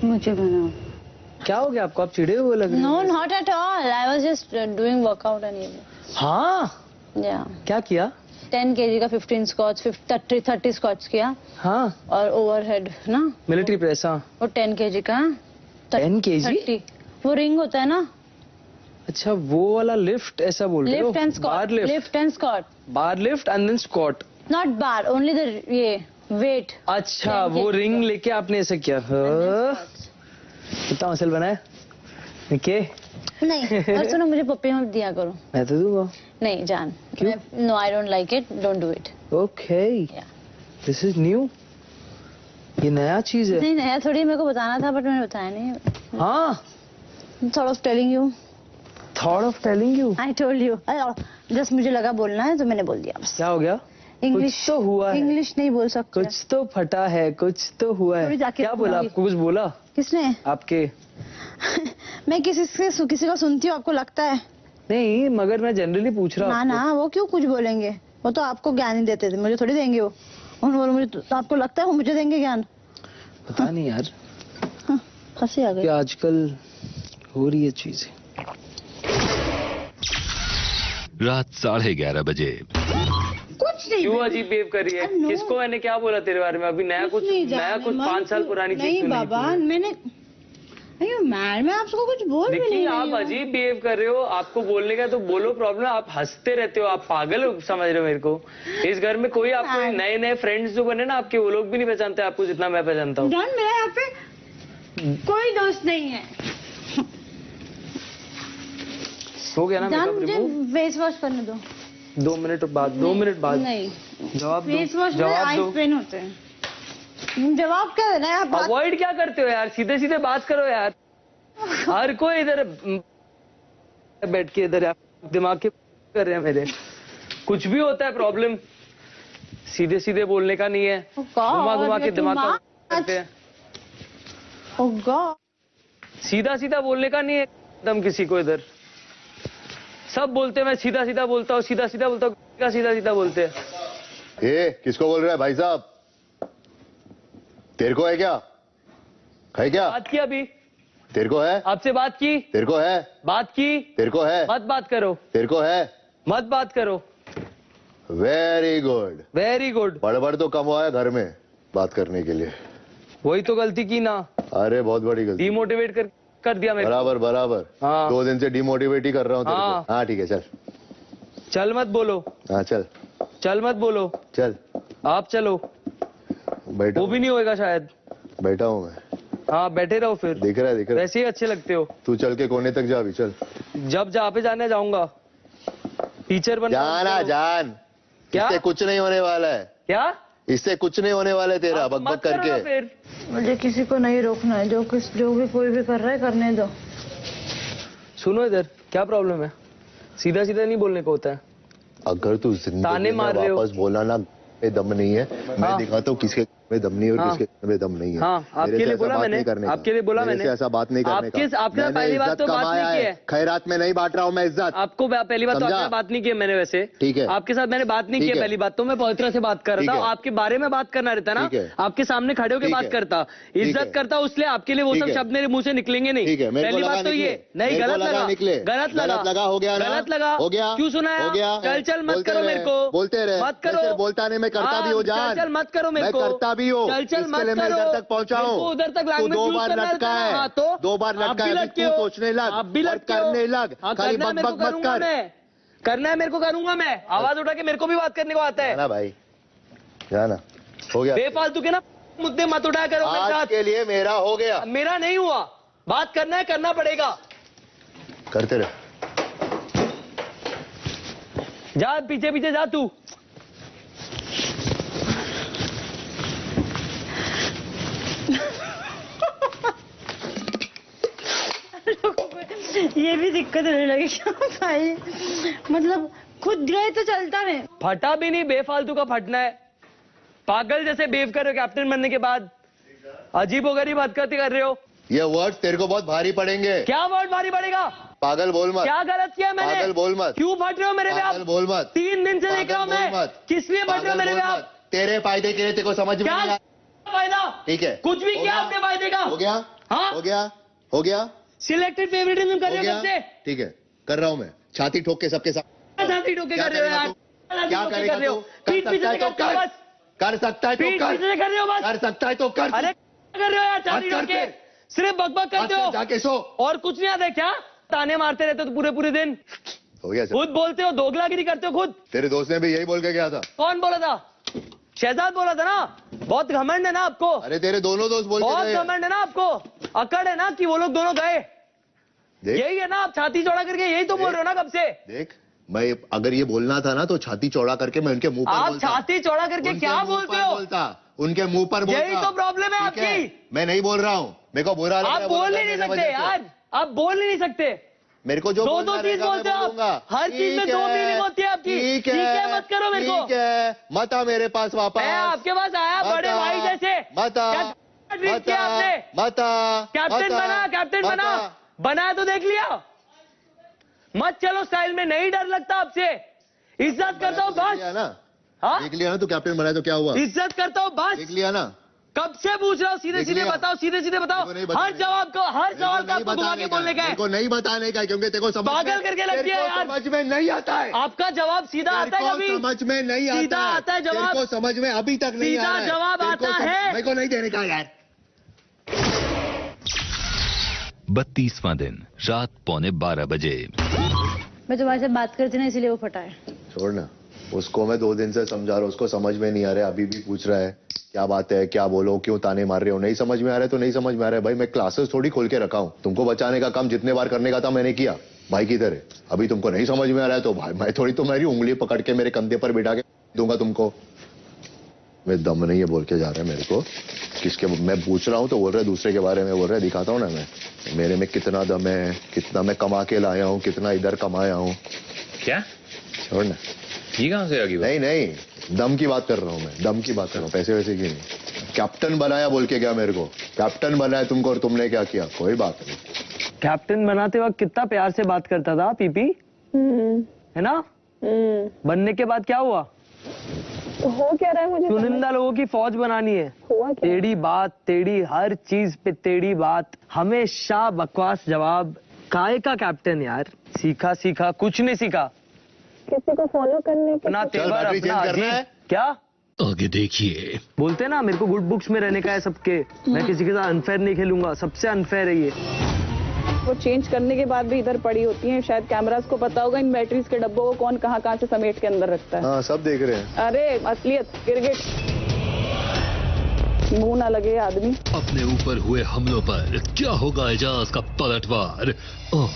मुझे बनाओ। क्या हो गया आपको, आप चिड़े हुए लग रहे हो? No not at all, I was just doing workout and ये। हाँ क्या किया? 10 kg का 15 स्क्वाट्स, 30 स्क्वाट्स किया। हाँ और ओवरहेड ना मिलिट्री प्रेस। हाँ वो 10 kg का। 10 kg? 30 वो रिंग होता है ना, अच्छा वो वाला लिफ्ट ऐसा बोल रहे हो? Lift and squat, bar lift, lift and squat, bar lift and then squat. Not bar, only the ये वेट। अच्छा वो रिंग लेके आपने ऐसा किया। कितना मसल बनाया के? नहीं और सुनो, मुझे पप्पी मत दिया करो। मैं तो दूंगा। नहीं जान, no I don't like it, don't do it. Okay, this is new, ये नया चीज है। नहीं नया थोड़ी, मेरे को बताना था बट मैंने बताया नहीं। हाँ, thought of telling you. Thought of telling you? I told you, just मुझे लगा बोलना है तो मैंने बोल दिया बस। क्या हो गया? इंग्लिश तो हुआ है। इंग्लिश नहीं बोल सकते। कुछ तो फटा है, कुछ तो हुआ है। क्या बोला आपको? कुछ बोला किसने? आपके? मैं किसी को सुनती हूँ, आपको लगता है? नहीं, मगर मैं जनरली पूछ रहा हूँ। ना वो क्यों कुछ बोलेंगे, वो तो आपको ज्ञान ही देते थे, मुझे थोड़ी देंगे वो। उन्होंने मुझे तो आपको लगता है वो मुझे देंगे ज्ञान? पता नहीं यार, हंसी आ गई। आजकल हो रही है चीजें। रात 11:30 बजे। कुछ नहीं। क्यों अजीब बिहेव कर रही है? किसको मैंने क्या बोला तेरे बारे में? अभी नया कुछ 5 साल पुरानी चीज नहीं बाबा, मैंने मैं आपको कुछ बोल भी नहीं। आप अजीब बिहेव कर रहे हो, आपको बोलने का तो बोलो, प्रॉब्लम आप हंसते रहते हो, आप पागल हो समझ रहे हो मेरे को? इस घर में कोई आपको नए नए फ्रेंड्स जो बने ना आपके, वो लोग भी नहीं पहचानते आपको जितना मैं पहचानता हूँ। मेरा यहाँ पे कोई दोस्त नहीं है। हो गया ना? जान मुझे फेस वॉश करने दो। 2 मिनट बाद, 2 मिनट बाद नहीं, जवाब दो। फेस वॉश में आईज पेन होते हैं। जवाब क्या देना है? अवॉइड क्या करते हो यार? सीधे सीधे बात करो यार। हर कोई इधर बैठ के इधर दिमाग के कर रहे हैं मेरे। कुछ भी होता है प्रॉब्लम, सीधे सीधे बोलने का नहीं है, घुमा घुमा के दिमाग का करते हैं। सीधा सीधा बोलने का नहीं है एकदम किसी को। इधर सब बोलते हैं मैं सीधा सीधा बोलता हूँ, सीधा सीधा बोलता हूँ, सीधा सीधा बोलते हैं। ये किसको बोल रहा है भाई साहब? तेरे को है क्या? है क्या? बात की अभी? तेरे को है? आपसे बात की? तेरे को है? बात की? तेरे को है? मत बात करो। तेरे को है? मत बात करो। Very good, very good. बड़बड़ तो कम हुआ है घर में बात करने के लिए। वही तो गलती की ना। अरे बहुत बड़ी गलती। डिमोटिवेट कर दिया मेरे। बराबर बराबर। हाँ। 2 दिन से डिमोटिवेट ही कर रहा हूँ तेरे को। हाँ ठीक है, चल चल मत बोलो। हाँ चल, चल मत बोलो। चल आप चलो। बैठा, वो भी नहीं होएगा शायद। बैठा हूँ मैं। हाँ बैठे रहो फिर। दिख रहा है, दिख रहा है। वैसे ही अच्छे लगते हो। तू चल के कोने तक जा अभी, चल। जब जहाँ पे जाने जाऊंगा, टीचर बन जाना जान। क्या? इससे कुछ नहीं होने वाला है। क्या? इससे कुछ नहीं होने वाला है तेरा बकबक करके। फिर मुझे किसी को नहीं रोकना है, जो भी कोई भी कर रहा है करने दो। सुनो इधर, क्या प्रॉब्लम है? सीधा सीधा नहीं बोलने को होता है। अगर तू जिंदगी में वापस बोला ना में दम नहीं है, मैं दिखाता हूँ किसके में दम नहीं है और किसके में दम नहीं है। हाँ, आपके लिए बोला मैंने, आपके लिए बोला मैंने। ऐसा बात नहीं करने का। आपके साथ पहली बात तो बात नहीं की है। खैरात में नहीं बांट रहा हूँ मैं इज्जत। आपको पहली बात तो आपने बात नहीं की है मैंने वैसे। ठीक है। आपके साथ मैंने बात नहीं की है पहली बात तो। मैं पवित्रा से बात कर रहा था, आपके बारे में बात करना रहता ना, आपके सामने खड़े होकर बात करता, इज्जत करता, उसलिए आपके लिए वो सब शब्द मेरे मुंह से निकलेंगे नहीं। पहली बात तो ये नहीं, गलत लगा, गलत लगा, हो गया, गलत लगा, हो गया, क्यों सुनाया? हो गया। चल चल मत करो मेरे को, बोलते रहे, मत करो, बोलता नहीं मैं करता भी हो जान। चल मत करो मेरे को, करता भी हो, चल चल मत मैं इधर तक पहुंचा हूँ। उधर तक तू 2 बार लटका है, 2 बार लटका है, तू सोचने लग, करने लग, खाली बक बक मत कर। करना है मेरे को, करूंगा मैं। आवाज उठा के मेरे को भी बात करने को आता है ना भाई, जाना हो गया। बेफालतू के ना मुद्दे मत उठाया करो मेरे साथ। के लिए मेरा हो गया, मेरा नहीं हुआ। बात करना है, करना पड़ेगा, करते रहे। जा पीछे पीछे जा तू। ये भी दिक्कत होने लगी क्या भाई? मतलब खुद गए तो चलता नहीं। फटा भी नहीं, बेफालतू का फटना है। पागल जैसे बेव कर रहे हो कैप्टन बनने के बाद। अजीब वगैरह बात करते कर रहे हो। ये वर्ड तेरे को बहुत भारी पड़ेंगे। क्या वर्ड भारी पड़ेगा? पागल बोल मत। क्या गलत किया मैंने? पागल बोल मत। क्यों फट रहे हो मेरे पे आप? पागल बोल मत। 3 दिन से देख रहा हूँ मैं, किस लिए फट रहे हो मेरे पे आप? तेरे फायदे के लिए, तेरे को समझ में नहीं आया। फायदा? ठीक है, कुछ भी किया आपने फायदे का? हो गया, हाँ हो गया, हो गया। सिलेक्टेड फेवरेटिज्म कर रहे हो सबसे। ठीक है, कर रहा हूँ मैं, छाती ठोक के सबके साथ। छाती ठोक के कर रहे हो यार। क्या करेगा तू? पीठ पीछे से करते हो बस। कर सकता है तो पीठ कर। पीछे से कर रहे हो बस। कर सकता है तो कर। अरे कर रहे हो यार छाती ठोक के, सिर्फ बकबक करते हो। जाके सो। और कुछ नहीं आता क्या? ताने मारते रहते हो तो पूरे पूरे दिन। हो गया खुद बोलते हो, दोगलागिरी करते हो खुद। तेरे दोस्त ने भी यही बोल के गया था। कौन बोला था? शहजाद बोला था ना। बहुत घमंड है ना आपको। अरे तेरे दोनों दोस्त बोल के बहुत गए। घमंड है ना आपको। अकड़ है ना कि वो लोग दोनों गए। यही है ना, आप छाती चौड़ा करके यही तो बोल रहे हो ना कब से। देख, मैं अगर ये बोलना था ना तो छाती चौड़ा करके मैं उनके मुंह पर आप बोलता। छाती चौड़ा करके क्या बोलते हो? उनके मुंह पर बोलता। यही तो प्रॉब्लम है आपकी। मैं नहीं बोल रहा हूँ, मेरे को बुरा लग रहा है। आप बोल ही नहीं सकते यार, आप बोल ही नहीं सकते। मेरे को जो दो चीज बोलते हो आप। हर चीज में दो मीनिंग होती है आपकी। ठीक है, मत करो मेरे को। ठीक है, मत आ मेरे पास वापस। मैं आपके पास आया बड़े भाई जैसे। मत आ, मत आपने मत आ, कैप्टन बना, कैप्टन बना, बनाया तो देख लिया। मत चलो स्टाइल में, नहीं डर लगता आपसे। इज्जत करता हूँ बस। हाँ देख लिया ना तू कैप्टन बनाया तो क्या हुआ? इज्जत करता हूँ बस। देख लिया ना? कब से पूछ रहा हूँ, सीधे सीधे बताओ, सीधे सीधे बताओ। हर जवाब को, हर सवाल का आपको घुमा के बोलने का है। को नहीं बताने का, क्योंकि तेरे को समझ पागल करके लगती है यार। समझ में नहीं आता है। आपका जवाब सीधा आता है कभी? समझ में नहीं आता। सीधा आता है जवाब। तेरे को समझ में अभी तक नहीं आता है। सीधा जवाब आता है। मेरे को नहीं देने का यार। 32वां दिन, रात 11:45 बजे। मैं तुम्हारे से बात करती ना, इसीलिए वो फटा है। छोड़ ना, उसको मैं 2 दिन से समझा रहा हूँ, उसको समझ में नहीं आ रहा है। अभी भी पूछ रहा है क्या बात है, क्या बोलो, क्यों ताने मार रहे हो। नहीं समझ में आ रहा है तो नहीं समझ में आ रहा है भाई। मैं क्लासेस थोड़ी खोल के रखा हूँ। तुमको बचाने का काम जितने बार करने का था मैंने किया भाई की तरह। अभी तुमको नहीं समझ में आ रहा है तो भाई मैं थोड़ी तुम्हारी उंगली पकड़ के मेरे कंधे पर बिठा के दूंगा तुमको। मैं दम नहीं है बोल के जा रहा है मेरे को। किसके मैं पूछ रहा हूँ तो बोल रहा है दूसरे के बारे में बोल रहा है। दिखाता हूँ ना मैं मेरे में कितना दम है, कितना मैं कमा के लाया हूँ, कितना इधर कमाया हूँ। क्या? छोड़ ना, ये कहां से आ गई? नहीं नहीं, दम की बात कर रहा हूँ मैं, दम की बात कर रहा हूँ, पैसे वैसे की नहीं। कैप्टन बनाया बोल के गया मेरे को। कैप्टन बनाया तुमको और तुमने क्या किया? कोई बात नहीं। कैप्टन बनाते वक्त कितना प्यार से बात करता था पीपी, है ना? बनने के बाद क्या हुआ? हो क्या रहा है मुझे? चुनिंदा लोगों की फौज बनानी है। टेढ़ी बात, टेढ़ी हर चीज पे टेढ़ी बात, हमेशा बकवास जवाब। काय का कैप्टन यार? सीखा सीखा कुछ नहीं सीखा। किसी को फॉलो करने के अपना तेवर, अपना अजीब। क्या आगे देखिए। बोलते ना मेरे को गुड बुक्स में रहने का है सबके। मैं किसी के साथ अनफेयर नहीं खेलूंगा, सबसे अनफेयर है ये। वो चेंज करने के बाद भी इधर पड़ी होती हैं। शायद कैमरास को पता होगा इन बैटरीज के डब्बों को कौन कहाँ कहाँ से समेट के अंदर रखता है। हाँ सब देख रहे हैं। अरे असलियत गिरगिट, मुंह ना लगे आदमी। अपने ऊपर हुए हमलों पर क्या होगा एजाज का पलटवार, और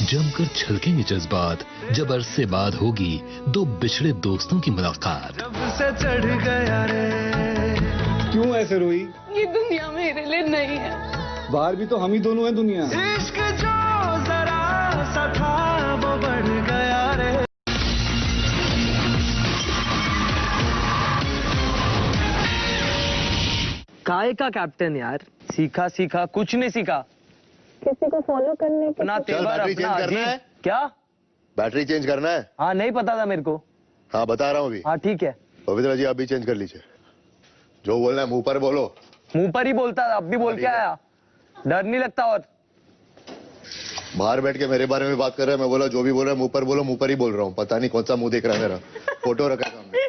जमकर छलकेंगे जज्बात जब अरसे बाद होगी 2 बिछड़े दोस्तों की मुलाकात। से चढ़ गया रे। क्यों ऐसे रोई? ये दुनिया मेरे लिए नहीं है। बाहर भी तो हम ही दोनों हैं दुनिया। इश्क जो जरा सा था वो बढ़ गया रे। काय का कैप्टन यार? सीखा सीखा कुछ नहीं सीखा। किसी को फॉलो करने के अपना तेवर, बैटरी अपना चेंज करना है? अजीब। क्या? बैटरी चेंज करना है? हाँ नहीं पता था मेरे को। हाँ बता रहा हूँ अभी। हाँ ठीक है। पवित्रा जी आप भी चेंज कर लीजिए। जो बोलना है मुंह पर बोलो। मुंह पर ही बोलता था, अब भी बोल के आया। डर नहीं लगता? और बाहर बैठ के मेरे बारे में बात कर रहा है। मैं बोला जो भी बोल रहा है मुंह पर बोलो। मुंह पर ही बोल रहा हूँ। पता नहीं कौन सा मुंह देख रहा है मेरा। फोटो रखा है सामने।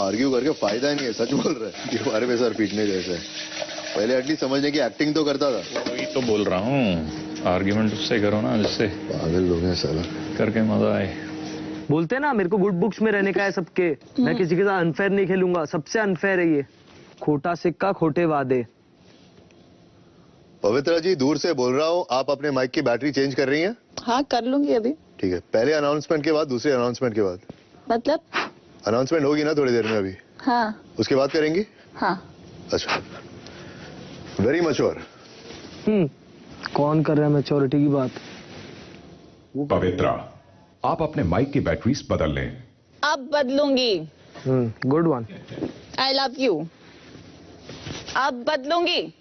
आर्ग्यू करके फायदा नहीं है, सच बोल रहा है। दीवार पे सर पीटने जैसे। पहले एटलीस्ट समझने की एक्टिंग तो करता था। वही तो बोल रहा हूँ, आर्ग्यूमेंट उससे करो ना जिससे पागल लोग हैं साला। करके मजा आए। बोलते ना मेरे को गुड बुक्स में रहने का है सबके। मैं किसी के साथ अनफेयर नहीं खेलूंगा, सबसे अनफेयर है ये। खोटा सिक्का खोटे वादे। पवित्रा जी दूर से बोल रहा हूँ, आप अपने माइक की बैटरी चेंज कर रही हैं? हाँ कर लूंगी अभी। ठीक है, पहले अनाउंसमेंट के बाद, दूसरे अनाउंसमेंट के बाद। मतलब अनाउंसमेंट होगी ना थोड़ी देर में अभी? हाँ। उसके बाद करेंगी? हाँ। अच्छा, वेरी मैच्योर। कौन कर रहा है मैच्योरिटी की बात? पवित्रा आप अपने माइक की बैटरीज बदल लें। अब बदलूंगी। Good one. I love you. अब बदलूंगी।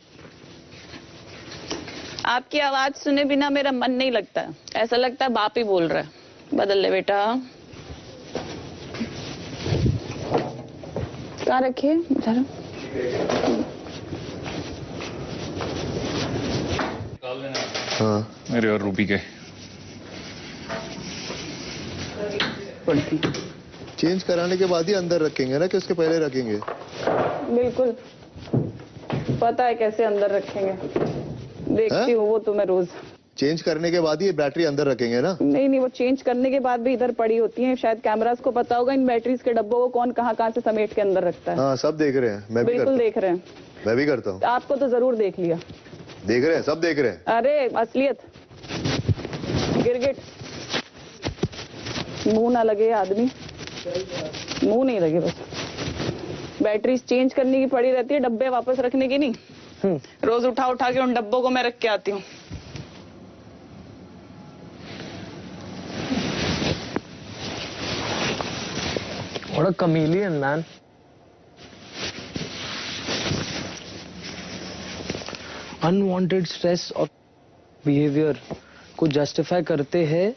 आपकी आवाज सुने बिना मेरा मन नहीं लगता। ऐसा लगता है बाप ही बोल रहा है। बदल ले बेटा। कहाँ रखिए? इधर। हाँ मेरे और रूपी के चेंज कराने के बाद ही अंदर रखेंगे ना कि उसके पहले रखेंगे? बिल्कुल पता है कैसे अंदर रखेंगे। देखती हूँ वो तो मैं रोज। चेंज करने के बाद ही बैटरी अंदर रखेंगे ना? नहीं, वो चेंज करने के बाद भी इधर पड़ी होती हैं। शायद कैमरास को पता होगा इन बैटरीज के डब्बों को कौन कहाँ से समेट के अंदर रखता है। हाँ, सब देख रहे हैं। मैं भी बिल्कुल देख रहे हैं। मैं भी करता हूँ। आपको तो जरूर देख लिया। देख रहे हैं, सब देख रहे हैं। अरे असलियत, गिरगिट, मुंह ना लगे आदमी, मुंह नहीं लगे बस। बैटरीज चेंज करने की पड़ी रहती है, डब्बे वापस रखने की नहीं। रोज उठा उठा के उन डब्बों को मैं रख के आती हूँ। What a chameleon, man. Unwanted stress और बिहेवियर को जस्टिफाई करते हैं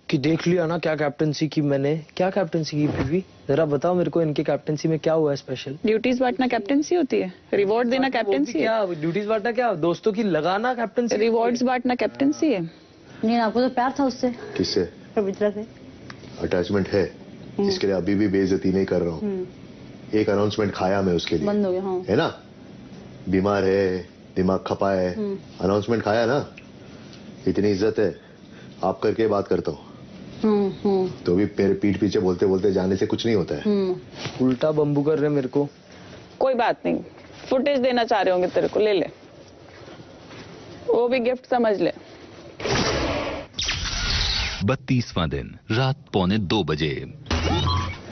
कि देख लिया ना क्या कैप्टनसी की मैंने। क्या कैप्टनसी की बीवी? जरा बताओ मेरे को, इनके कैप्टनसी में क्या हुआ है स्पेशल? ड्यूटीज बांटना कैप्टनसी होती है, रिवॉर्ड देना कैप्टनसी है। क्या ड्यूटीज बांटना? क्या दोस्तों की लगाना कैप्टनसी? रिवॉर्ड्स बांटना कैप्टनसी है। नहीं, आपको तो प्यार था उससे। किससे? पवित्रा से। अटैचमेंट है, इसके लिए अभी भी बेइज्जती नहीं कर रहा हूँ। एक अनाउंसमेंट खाया मैं उसके लिए, बंद हो गया। हाँ। है ना? बीमार है, दिमाग खपा है, अनाउंसमेंट खाया ना। इतनी इज्जत है, आप करके बात करता हूँ। तो भी मेरे पीठ पीछे बोलते बोलते जाने से कुछ नहीं होता है। उल्टा बम्बू कर रहे मेरे को। कोई बात नहीं, फुटेज देना चाह रहे होंगे तेरे को, ले ले, वो भी गिफ्ट समझ ले। 32वां दिन, रात 1:45 बजे।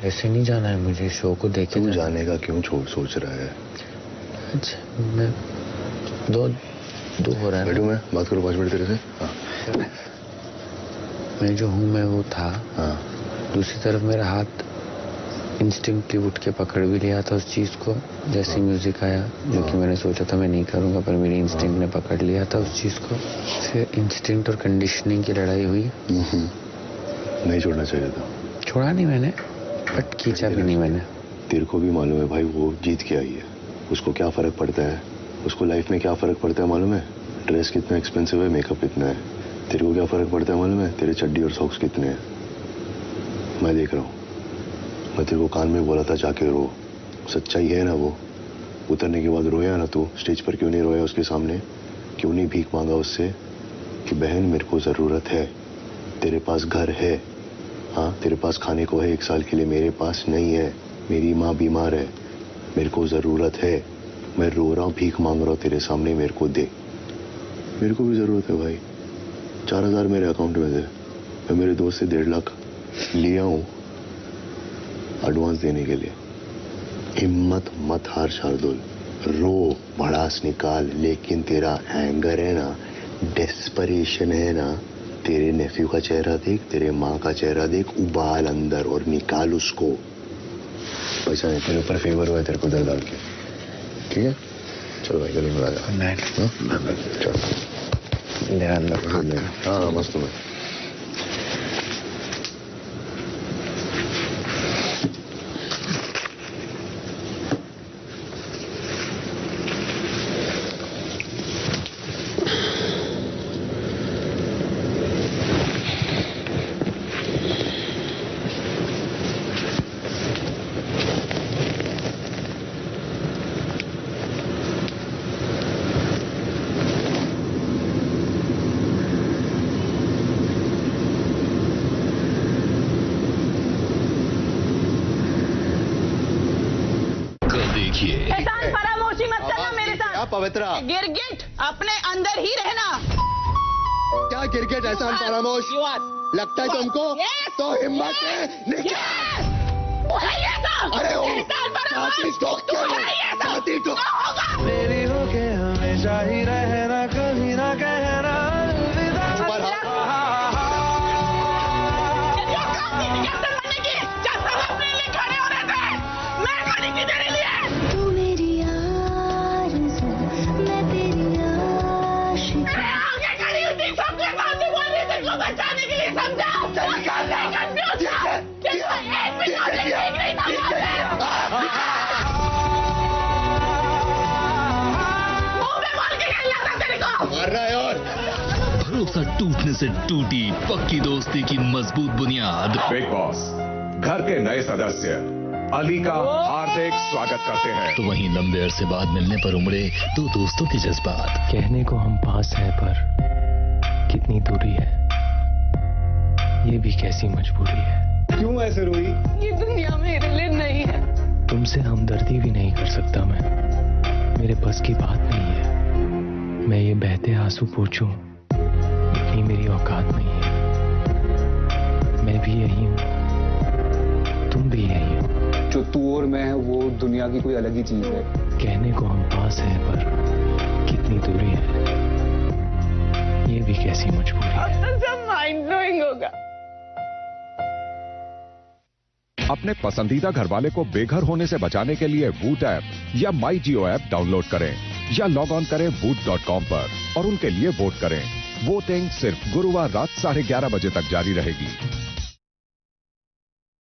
ऐसे नहीं जाना है मुझे, शो को देखे। तू जाने का क्यों सोच रहा है? अच्छा, मैं दो हो रहा है। बैठू, मैं बात करूँ 5 मिनट तेरे से? हाँ। मैं जो हूँ मैं वो था। हाँ। दूसरी तरफ मेरा हाथ इंस्टिंक्टिव उठ के पकड़ भी लिया था उस चीज को, जैसे म्यूजिक आया, जो कि मैंने सोचा था मैं नहीं करूंगा, पर मेरी इंस्टिंक्ट ने पकड़ लिया था उस चीज को। फिर इंस्टिंक्ट और कंडीशनिंग की लड़ाई हुई। नहीं छोड़ना चाहिए था। छोड़ा नहीं मैंने, बट खींचा भी नहीं मैंने। तेरे को भी मालूम है भाई, वो जीत के आई है, उसको क्या फर्क पड़ता है? उसको लाइफ में क्या फर्क पड़ता है मालूम है? ड्रेस कितना एक्सपेंसिव है, मेकअप कितना है। तेरे को क्या फर्क पड़ता है मालूम है? तेरे चड्डी और सॉक्स कितने हैं। मैं देख रहा हूँ। मैं तेरे को कान में बोला था जाके रो, सच्चाई है ना वो। उतरने के बाद रोया ना तू? स्टेज पर क्यों नहीं रोया उसके सामने? क्यों नहीं भीख मांगा उससे कि बहन मेरे को जरूरत है, तेरे पास घर है, हाँ तेरे पास खाने को है 1 साल के लिए, मेरे पास नहीं है, मेरी माँ बीमार है, मेरे को जरूरत है, मैं रो रहा हूँ, भीख मांग रहा हूँ तेरे सामने, मेरे को दे। मेरे को भी जरूरत है भाई। 4000 मेरे अकाउंट में थे, मैं मेरे दोस्त से 1.5 लाख लिया हूँ एडवांस देने के लिए। हिम्मत मत हार शार्दुल, रो, भड़ास निकाल, लेकिन तेरा एंगर है ना, डेस्परेशन है ना, तेरे नेफ्यू का चेहरा देख, तेरे माँ का चेहरा देख, उबाल अंदर और निकाल उसको। पैसा नहीं, तेरे ऊपर फेवर हुआ है तेरे को दर डाल के, ठीक है? चलो भाई गले मिला जा। चलो हाँ मस्त हूँ। एहसान फरामोशी मत करना मेरे साथ। क्या पवित्रा? गिरगिट अपने अंदर ही रहना। क्या गिरगिट एहसान फरामोश? लगता है तुमको? तो हिम्मत है अरे मेरी होके हमेशा ही रहना, कभी ना कहना भरोसा टूटने से टूटी पक्की दोस्ती की मजबूत बुनियाद। बिग बॉस घर के नए सदस्य अली का हार्दिक स्वागत करते हैं। तो वहीं लंबे अरसे बाद मिलने पर उमड़े 2 दोस्तों के जज्बात। कहने को हम पास हैं पर कितनी दूरी है, ये भी कैसी मजबूरी है। क्यों ऐसे रोई? ये दुनिया मेरे लिए नहीं है। तुमसे हमदर्दी भी नहीं कर सकता मैं, मेरे बस की बात नहीं है। मैं ये बहते आंसू पूछूं, इतनी मेरी औकात नहीं है। मैं भी यही हूँ, तुम भी यही हो। जो तू और मैं है वो दुनिया की कोई अलग ही चीज है। कहने को हम पास हैं पर कितनी दूरी है, ये भी कैसी मजबूरी है। अब तो सब माइंड ब्लोइंग होगा। अपने पसंदीदा घरवाले को बेघर होने से बचाने के लिए वूट ऐप या माई जियो ऐप डाउनलोड करें या लॉग ऑन करें woot.com पर और उनके लिए वोट करें। वोटिंग सिर्फ गुरुवार रात 11:30 बजे तक जारी रहेगी।